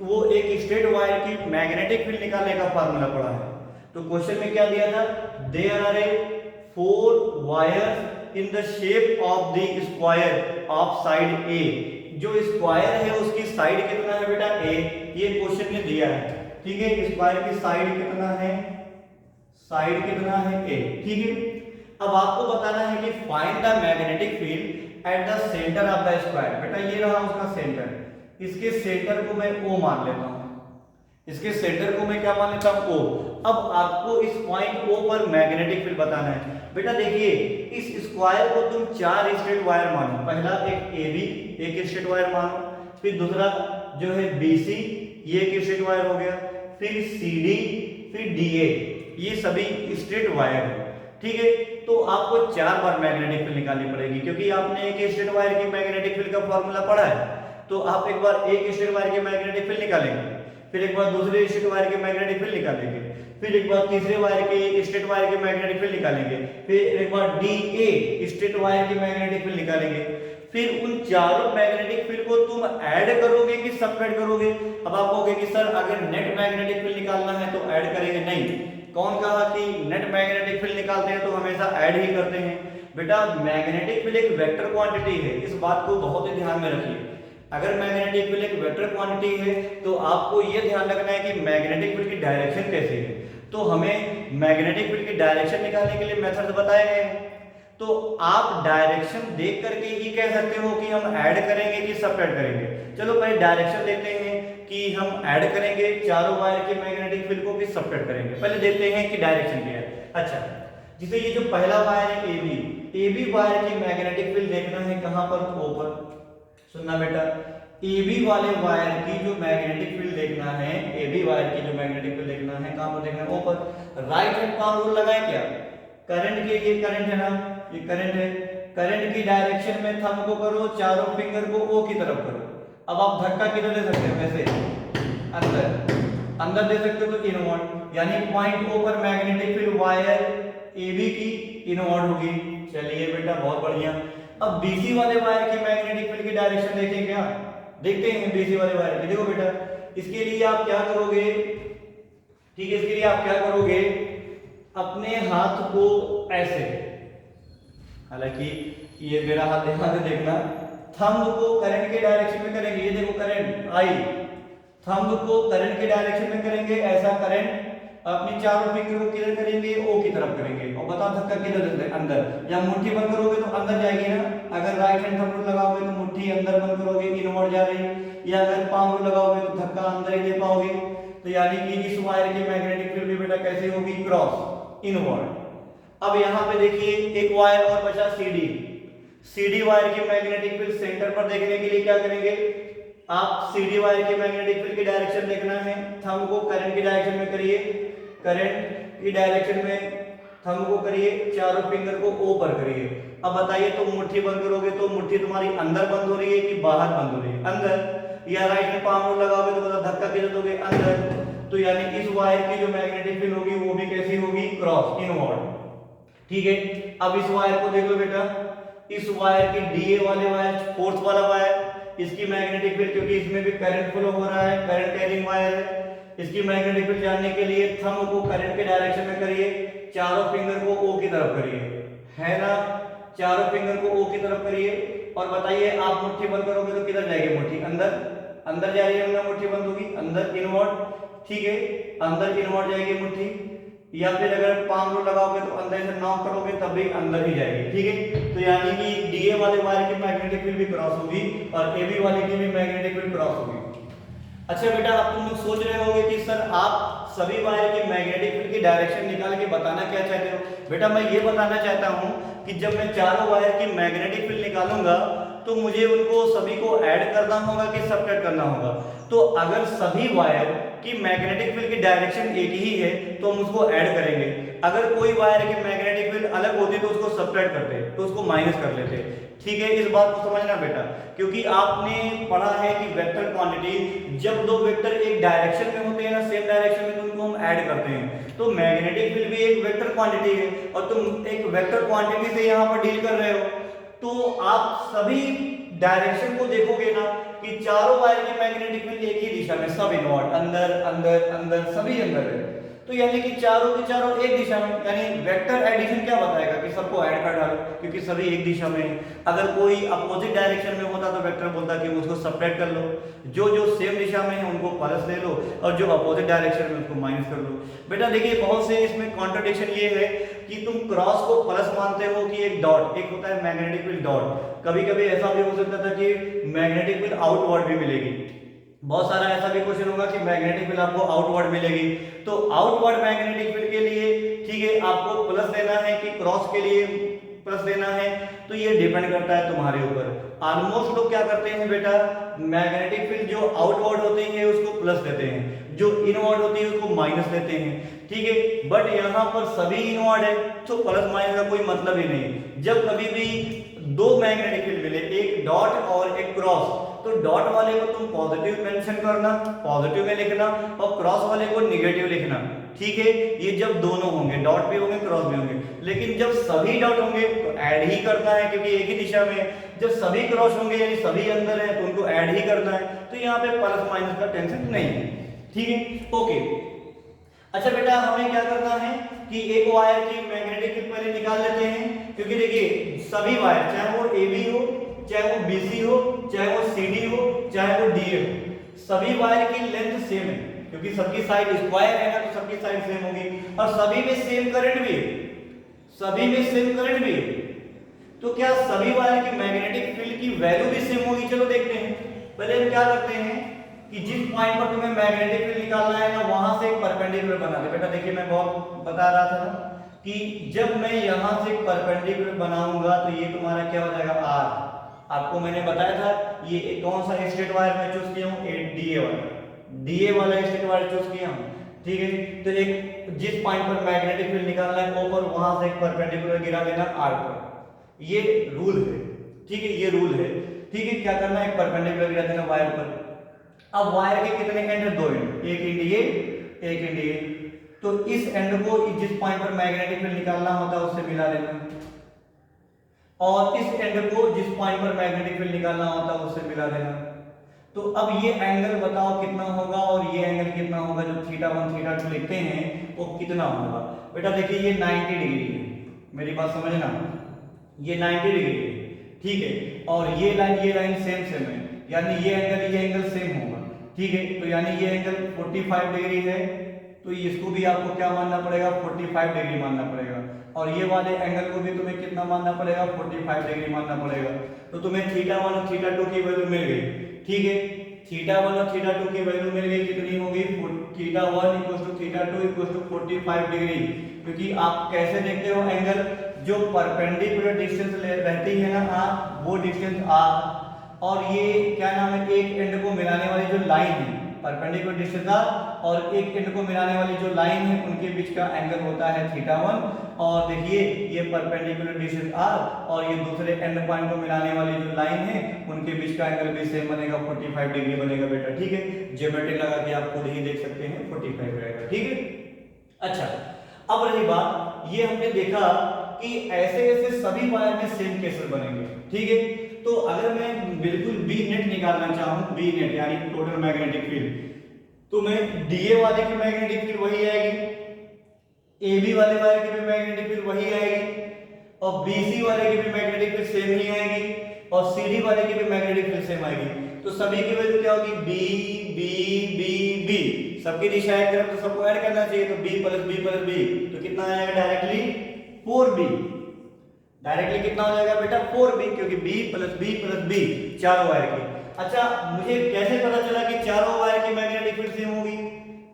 वो एक स्ट्रेट वायर की मैग्नेटिक फील्ड निकालने का फॉर्मूला पढ़ा है। तो क्वेश्चन में क्या दिया था, there are 4 wires in the shape of the square of side A. जो स्क्वायर है उसकी साइड कितना है बेटा? ए, ये क्वेश्चन में दिया है। ठीक है, स्क्वायर की साइड कितना है? साइड कितना है? ए। ठीक है, अब आपको बताना है कि find the magnetic field at the centre of the square. बेटा ये रहा उसका सेंटर, इसके सेंटर को मैं ओ मान लेता हूं, इसके सेंटर को मैं क्या मान लेता हूं? ओ। अब आपको इस पॉइंट ओ पर मैग्नेटिक फील्ड बताना है। बेटा देखिए, इस स्क्वायर को तुम 4 स्ट्रेट वायर मानो। पहला एक AB एक स्ट्रेट वायर मानो, फिर दूसरा जो है BC ये एक स्ट्रेट वायर हो गया, फिर CD, फिर DA, ये सभी स्ट्रेट वायर है। ठीक है, तो आपको 4 बार मैग्नेटिक फील्ड निकालनी पड़ेगी, क्योंकि आपने एक स्ट्रेट वायर की मैग्नेटिक फील्ड का फॉर्मूला पढ़ा है। तो आप एक बार एक स्ट्रेट वायर की मैग्नेटिक फील्ड निकालेंगे, फिर एक बार दूसरे स्ट्रेट वायर की मैग्नेटिक फील्ड निकालेंगे, फिर एक बार तीसरे वायर के स्ट्रेट वायर की मैग्नेटिक फील्ड निकालेंगे, फिर एक बार DA स्ट्रेट वायर की मैग्नेटिक फील्ड निकालेंगे। फिर उन चारों मैग्नेटिक फील्ड को तुम ऐड करोगे कि सबट्रैक्ट करोगे? अब आप कहोगे कि सर अगर नेट मैग्नेटिक फील्ड निकालना है तो ऐड करेंगे। नहीं, कौन कहा कि नेट मैग्नेटिक फील्ड निकालते हैं तो हमेशा ऐड ही करते हैं? बेटा मैग्नेटिक फील्ड एक वेक्टर क्वांटिटी है, इस बात को बहुत ही ध्यान में रखिए। अगर मैग्नेटिक फील्ड एक वेक्टर क्वांटिटी है तो आपको यह ध्यान रखना है कि मैग्नेटिक फील्ड की डायरेक्शन कैसी है। तो हमें मैग्नेटिक फील्ड की डायरेक्शन निकालने के लिए मेथड्स बताए गए हैं। तो आप डायरेक्शन देख करके ही कह सकते हो कि हम ऐड करेंगे कि सबट्रैक्ट करेंगे। चलो पहले डायरेक्शन देखते हैं कि हम ऐड करेंगे चारों वायर के मैग्नेटिक फील्ड को कि सबट्रैक्ट करेंगे। पहले देखते हैं कि डायरेक्शन क्या है। अच्छा, जिसे ये जो पहला वायर है AB वायर की मैग्नेटिक फील्ड देखना है कहां पर? ओ पर। सुनना बेटा, AB वाले वायर की जो मैग्नेटिक फील्ड देखना है, AB वायर की जो मैग्नेटिक फील्ड देखना है कहां पर देखना है? ओ पर। राइट हैंड पावर रूल लगाएं क्या? करंट के, ये करंट है ना, ये करंट है, करंट की डायरेक्शन में थंब को करो, चारों फिंगर को ओ की तरफ करो। अब आप धक्का किधर दे सकते हो, वैसे अंदर अंदर दे सकते हो तो इनवर्ड, यानी पॉइंट ओ पर मैग्नेटिक फील्ड वायर AB की इनवर्ड होगी। चलिए बेटा बहुत बढ़िया। अब BC वाले वायर की मैग्नेटिक फील्ड की डायरेक्शन देखें क्या, देखते हैं BC वाले वायर की। देखो बेटा इसके लिए आप क्या करोगे, ठीक है, इसके लिए आप क्या करोगे, अपने हाथ को ऐसे, हालांकि ये मेरा हाथ ध्यान से देखना, थंब को करंट के डायरेक्शन में करेंगे, ये देखो करंट आई, थंब को करंट के डायरेक्शन में करेंगे, ऐसा करंट अपनी चारों फिंगर को किधर करेंगे, ओ की तरफ करेंगे। और बताओ धक्का किधर देते हैं, अंदर। या मुट्ठी बंद करोगे तो अंदर जाएगी ना, अगर राइट हैंड थंब रूल लगाओगे तो मुट्ठी अंदर बंद करोगे, इनवर्ड जा रही, या अगर पाम रूल लगाओगे तो धक्का अंदर ही दे पाओगे। तो यानी कि इस वायर की मैग्नेटिक फील्ड भी बेटा कैसी होगी, क्रॉस, इनवर्ड। अब यहाँ पे देखिए एक वायर और बचा CD, CD वायर की मैग्नेटिक फील्ड सेंटर पर देखने के लिए क्या करेंगे, आप CD वायर की मैग्नेटिक फील्ड की डायरेक्शन देखना है, थंब को करंट की डायरेक्शन में करिए, करंट की डायरेक्शन में थंब को करिए, चारों फिंगर को O पर करिए। अब बताइए तुम मुट्ठी बंद करोगे तो मुट्ठी तुम्हारी अंदर बंद हो रही है कि बाहर बंद हो रही है, अंदर। या राइट में पाम रूल लगाओगे तो बताओ धक्का किधर दोगे, अंदर। तो यानी इस वायर की जो मैग्नेटिक फील्ड होगी वो भी कैसी होगी, क्रॉस, इनवर्ड। ठीक है, अब इस वायर को देख लो बेटा, इस वायर की DA वाले वायर, फोर्थ वाला वायर, इसकी मैग्नेटिक फील्ड, क्योंकि इसमें भी करंट फ्लो हो रहा है, करंट कैरिंग वायर है, इसकी मैग्नेटिक फील्ड जानने के लिए थंब को करंट के डायरेक्शन में करिए, चारों फिंगर को O की तरफ करिए, है ना, चारों फिंगर को O की तरफ करिए। और बताइए आप मुट्ठी बंद करोगे तो किधर जाएगी मुट्ठी, अंदर, अंदर जा रही है ना, मुट्ठी बंद होगी अंदर, इनवर्ड। ठीक है, अंदर इनवर्ड जाएगी मुट्ठी। या फिर अगर पाम रूल लगाओगे तो अंदर से नॉक करोगे तब भी अंदर ही जाएगी। ठीक है, तो यानी कि DA वाले वायर की मैग्नेटिक फील्ड भी क्रॉस होगी और AB वाले की भी मैग्नेटिक फील्ड क्रॉस होगी। अच्छा बेटा अब तुम लोग सोच रहे होंगे कि सर आप सभी वायर की मैग्नेटिक फील्ड की डायरेक्शन निकाल के बताना क्या चाहते हो। बेटा मैं ये बताना चाहता हूं कि जब मैं चारों वायर की मैग्नेटिक फील्ड निकालूंगा तो मुझे उनको सभी को ऐड करना होगा कि सबट्रैक्ट करना होगा। तो अगर सभी वायर की मैग्नेटिक फील्ड की डायरेक्शन एक ही है तो हम उसको ऐड करेंगे, अगर कोई वायर की मैग्नेटिक फील्ड अलग होती तो उसको सबट्रैक्ट करते, तो उसको माइनस कर लेते। ठीक है, इस बात को समझना बेटा, क्योंकि आपने पढ़ा है कि वेक्टर क्वांटिटी, जब दो वेक्टर एक डायरेक्शन में होते हैं ना, सेम डायरेक्शन में, तो उनको हम ऐड करते हैं। तो मैग्नेटिक फील्ड भी एक वेक्टर क्वांटिटी है और तुम एक वेक्टर क्वांटिटी से यहाँ पर डील कर रहे हो, तो आप सभी डायरेक्शन को देखोगे ना कि चारों वायर की मैग्नेटिक फील्ड एक ही दिशा में, सब इनवर्ड, अंदर अंदर अंदर, सभी अंदर है। तो यानी कि चारों के चारों एक दिशा में, यानी वेक्टर एडिशन क्या बताएगा कि सबको ऐड कर डालो, क्योंकि सभी एक दिशा में है। अगर कोई अपोजिट डायरेक्शन में होता तो वेक्टर बोलता कि उसको सबट्रैक्ट कर लो, जो जो सेम दिशा में है उनको प्लस ले लो और जो अपोजिट डायरेक्शन में उसको माइनस कर लो। बेटा देखिए बहुत से इसमें कॉन्ट्रडिक्शन ये है कि तुम क्रॉस को प्लस मानते हो कि एक डॉट, एक होता है मैग्नेटिक फील्ड डॉट, कभी कभी ऐसा भी हो सकता था कि मैग्नेटिक फील्ड आउटवर्ड भी मिलेगी। बहुत सारा ऐसा भी क्वेश्चन होगा कि मैग्नेटिक फील्ड आपको आउटवर्ड मिलेगी, तो आउटवर्ड मैग्नेटिक फील्ड के लिए ठीक है आपको प्लस देना है कि क्रॉस के लिए प्लस देना है, तो ये डिपेंड करता है तुम्हारे ऊपर। ऑलमोस्ट लोग क्या करते हैं बेटा, मैग्नेटिक फील्ड जो आउटवर्ड होती है उसको प्लस देते हैं, जो इनवर्ड होती है उसको माइनस देते हैं। ठीक है, बट यहाँ पर सभी इनवर्ड है तो प्लस माइनस का कोई मतलब ही नहीं। जब कभी भी दो मैग्नेटिक फील्ड मिले, एक डॉट और एक क्रॉस, तो डॉट वाले को तुम पॉजिटिव मेंशन करना, पॉजिटिव में लिखना, और क्रॉस वाले को नेगेटिव लिखना। ठीक है, ये जब दोनों होंगे, डॉट भी होंगे क्रॉस भी होंगे। लेकिन जब सभी डॉट होंगे तो ऐड ही करना है क्योंकि एक ही दिशा में है। जब सभी क्रॉस होंगे यानी सभी अंदर है तो उनको ऐड ही करना है, तो यहाँ पे प्लस माइनस का टेंशन नहीं है। ठीक है, ओके। अच्छा बेटा हमें क्या करना है कि एक वायर की मैग्नेटिक फील्ड पहले निकाल लेते हैं, क्योंकि देखिए सभी वायर, चाहे वो AB हो, चाहे वो BC हो, चाहे वो CD हो, चाहे वो DA हो, सभी वायर की लेंथ सेम है, क्योंकि सबकी साइड स्क्वायर है ना, तो सबकी साइड सेम होगी और सभी में सेम करंट भी है, सभी में सेम करंट भी है। तो क्या सभी वायर की मैग्नेटिक फील्ड की वैल्यू भी सेम होगी? चलो देखते हैं। पहले हम क्या करते हैं कि जिस पॉइंट पर तुम्हें मैग्नेटिक फील्ड निकालना है ना, वहां से एक परपेंडिकुलर बना दे। बेटा देखिए मैं बहुत बता रहा था ना कि जब मैं यहां से एक परपेंडिकुलर बनाऊंगा तो ये तुम्हारा क्या हो जाएगा, R। आपको मैंने बताया था ये कौन सा स्ट्रेट वायर मैं चूज किया हूं, DA वाला, DA वाला स्ट्रेट वायर चूज किया हूं। ठीक है। तो एक जिस पॉइंट पर मैग्नेटिक फील्ड निकालना है O पर, वहां से एक परपेंडिकुलर गिरा लेना R पर। ये रूल है, ठीक है, ये रूल है, ठीक है। क्या करना है, एक परपेंडिकुलर गिरा देना वायर पर। अब वायर के कितने एंड है, 2 एंड, एक एंड ये, एक एंड ये। तो इस एंड को जिस पॉइंट पर मैग्नेटिक फील्ड निकालना होता है उससे मिला लेना, और इस एंड को जिस पॉइंट पर मैग्नेटिक फील्ड निकालना होता है उससे मिला देना। तो अब ये एंगल बताओ कितना होगा और ये एंगल कितना होगा, जो θ1 θ2 लिखते हैं वो कितना होगा। बेटा देखिए ये 90 डिग्री है, मेरी बात समझना, ये 90 डिग्री है, ठीक है। और ये लाइन सेम सेम है, यानी ये एंगल सेम होगा, ठीक है। तो यानी ये एंगल 45 डिग्री है, तो इसको भी आपको क्या मानना पड़ेगा, 45 डिग्री मानना पड़ेगा। और ये वाले एंगल को भी तुम्हें कितना मानना पड़ेगा, 45 डिग्री मानना पड़ेगा। तो तुम्हें θ1 और θ2 की वैल्यू मिल गई, ठीक है। θ1 और θ2 की वैल्यू मिल गई, कितनी होगी, θ1 θ2 45 डिग्री। क्योंकि आप कैसे देखते हो एंगल, जो परपेंडिकुलर डिस्टेंस रहती है ना R, वो डिस्टेंस R, और ये क्या नाम है, एक एंड को मिलाने वाली जो लाइन है, परपेंडिकुलर डिस्टेंस R और एक एंड को मिलाने वाली जो लाइन है, उनके बीच का एंगल होता है θ1। और देखिए ये परपेंडिकुलर डिस्टेंस R और ये दूसरे एंड पॉइंट को मिलाने वाली जो लाइन है, उनके बीच का एंगल भी सेम बनेगा, 45 डिग्री बनेगा बेटा, ठीक है। ज्योमेट्री लगा के आप खुद ही देख सकते हैं, 45 रहेगा, ठीक है। अच्छा, अब रही बात, ये हमने देखा कि ऐसे ऐसे सभी वायर में सेम केसेस बनेंगे, ठीक है। तो अगर मैं बिल्कुल बी नेट निकालना चाहूं, बी नेट यानी टोटल मैग्नेटिक फील्ड, तो मैं डीए वाले की मैग्नेटिक फील्ड वही आएगी, एबी वाले वायर की भी मैग्नेटिक फील्ड वही आएगी, और बीसी वाले की भी मैग्नेटिक फील्ड सेम ही आएगी, और सीडी वाले की भी मैग्नेटिक फील्ड सेम आएगी। तो सभी की वैल्यू क्या होगी, बी बी बी बी, सबकी दिशा एक तरफ, तो सबको ऐड करना चाहिए, तो B plus B plus B, तो कितना आएगा डायरेक्टली 4b, डायरेक्टली कितना हो जाएगा बेटा 4b, क्योंकि b प्लस b चारों वायर की। अच्छा, मुझे कैसे पता चला कि चारों वायर की मैग्नेटिक फील्ड सेम होगी,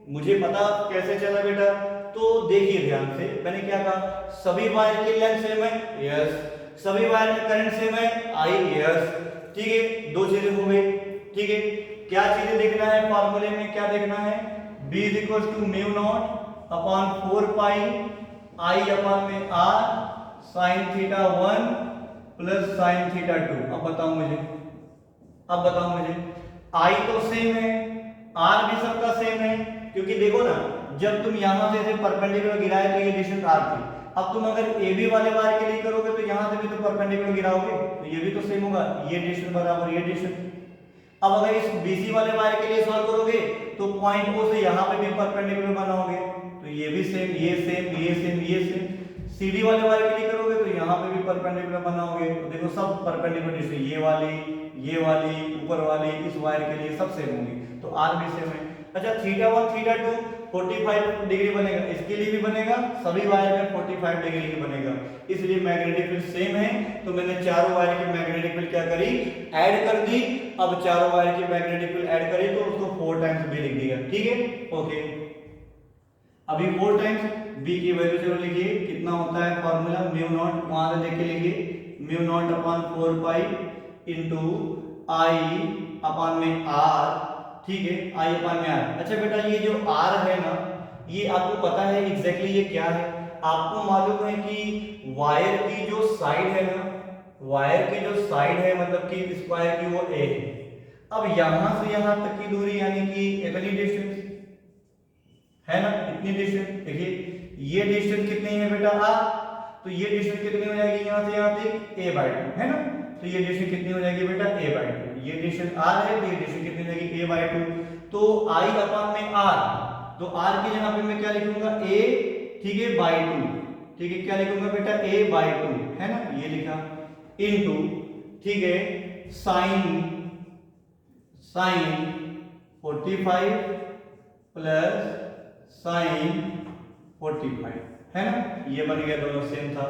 मुझे पता कैसे चला बेटा, तो देखिए ध्यान से, मैंने क्या कहा, सभी वायर की लेंथ सेम है, यस, सभी वायर में करंट सेम है, आई, यस, ठीक है, दो चीजें हो गई, ठीक है। क्या चीजें देखना है फार्मूले में, क्या देखना है, b = μ0/4 पाई I अपॉन में r sin θ1 प्लस sin θ2। अब बताओ मुझे, I तो सेम है, R भी सबका सेम है, क्योंकि देखो ना, जब तुम यहां से ऐसे परपेंडिकुलर गिराए तो ये डिस्टेंस R थी। अब तुम अगर AB वाले वायर के लिए करोगे तो यहां से भी तो परपेंडिकुलर गिराओगे, तो ये भी तो सेम होगा, ये डिस्टेंस बराबर ये डिस्टेंस। अब अगर इस BC वाले वायर के लिए सॉल्व करोगे तो पॉइंट O से यहां पे भी परपेंडिकुलर बनाओगे, तो ये भी सेम, ये सेम, ये सेम, ये सेम। CD वाले वायर के लिए करोगे तो यहां पे भी परपेंडिकुलर बनाओगे, तो देखो सब परपेंडिकुलर डिस्टेंस, ये वाली, ऊपर वाली, इस वायर के लिए सब सेम होंगी, तो R भी सेम है। अच्छा, θ1 θ2 45 डिग्री बनेगा, इसके लिए भी बनेगा, सभी वायर में 45 डिग्री ही बनेगा, इसलिए मैग्नेटिक फील्ड सेम है। तो मैंने चारों वायर की मैग्नेटिक फील्ड क्या करी, ऐड कर दी। अब चारों वायर की मैग्नेटिक फील्ड ऐड करी तो उसको 4 टाइम्स b लिख दिया, ठीक है, ओके। अभी 4 टाइम्स b की वैल्यू चलो लिखिए, कितना होता है फार्मूला, μ0, वहां से देख के लिखिए, μ0/4 पाई इनटू I अपॉन में r, ठीक है, I अपॉन में r। अच्छा बेटा, ये जो r है ना, ये आपको पता है एग्जैक्टली ये क्या है, आपको मालूम है कि वायर की जो साइड है ना, वायर की जो साइड है मतलब कि इस वायर की वो a है। अब यहां से यहां तक की दूरी यानी कि इतनी डिस्टेंस है ना, इतनी डिस्टेंस, देखिए ये डिस्टेंस कितनी है बेटा r, तो ये डिस्टेंस कितनी हो जाएगी यहां से यहां तक a/2 है ना, तो ये डिस्टेंस कितनी हो जाएगी बेटा a/2, ये डिस्टेंस r है, तो ये डिस्टेंस कितनी हो जाएगी a/2। तो I अपॉन में r, तो r की जगह पे मैं क्या लिखूंगा a, ठीक है, /2, ठीक है, क्या लिखूंगा बेटा a/2 है ना, ये लिखा, इनटू, ठीक है, sin 45 प्लस sin 45 है ना, ये बन गया, दोनों सेम था,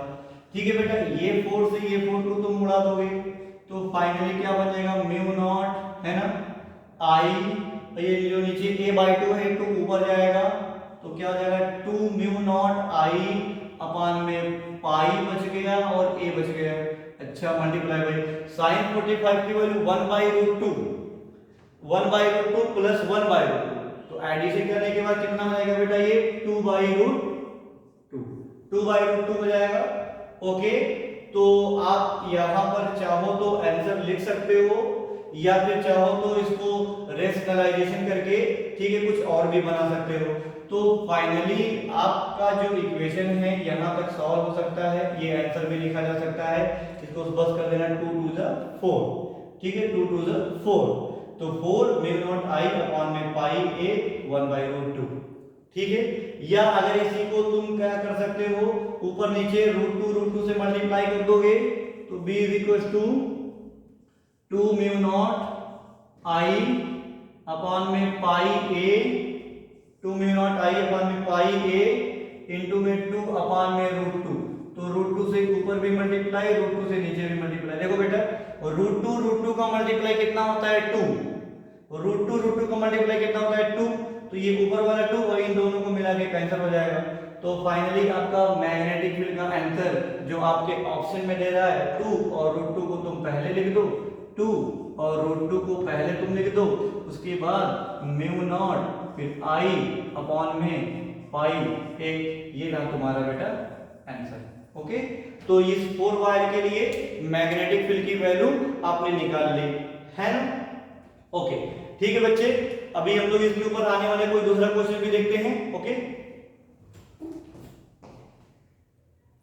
ठीक है बेटा। ये 4 से ये 4 को तुम उड़ा दोगे तो फाइनली क्या बन जाएगा, μ0 है ना, I, ये जो नीचे a/2 है, 2 ऊपर जाएगा तो क्या हो जाएगा, 2 μ0 I अपॉन में पाई बच गया और a बच गया। अच्छा, मल्टीप्लाई बाई sin 45 की वैल्यू 1/√2 प्लस 1/√2, तो एडिशन करने के बाद कितना हो जाएगा बेटा ये 2/√2, 2/√2 हो जाएगा। ओके, तो आप यहां पर चाहो तो आंसर लिख सकते हो या फिर चाहो तो इसको रेशनलाइजेशन करके ठीक है कुछ और भी बना सकते हो। तो फाइनली आपका जो इक्वेशन है यहां तक सॉल्व हो सकता है, ये आंसर भी लिखा जा सकता है। इसको बस कर देना 2 2 4, ठीक है 2 2 4, तो 4 म्यू नॉट आई अपॉन में पाई ए 1/√2, ठीक है। या अगर इसी को तुम क्या कर सकते हो, ऊपर नीचे √2 से मल्टीप्लाई कर दोगे तो b equals to 2 mu naught I upon में pi a, 2 mu naught I upon में पाई ए इंटू में 2 अपॉन में √2, तो √2 से ऊपर भी मल्टीप्लाई, √2 से नीचे भी मल्टीप्लाई। देखो बेटा √2 का मल्टीप्लाई कितना होता है 2, √2 का मल्टीप्लाई कितना होता है 2, तो ये ऊपर वाला 2 और इन दोनों को मिला के कैंसिल हो जाएगा। तो फाइनली आपका मैग्नेटिक फील्ड का आंसर जो आपके ऑप्शन में दे रहा है 2 और √2 को तुम पहले लिख दो, 2 और √2 को पहले तुम लिख दो, उसके बाद म्यू नॉट फिर आई अपॉन में पाई ए, ये ना तुम्हारा बेटा आंसर। ओके, तो इस 4 वायर के लिए मैग्नेटिक फील्ड की वैल्यू आपने निकाल ली है ना। ओके ठीक है बच्चे, अभी हम लोग इसके ऊपर आने वाले कोई दूसरा क्वेश्चन भी देखते हैं। ओके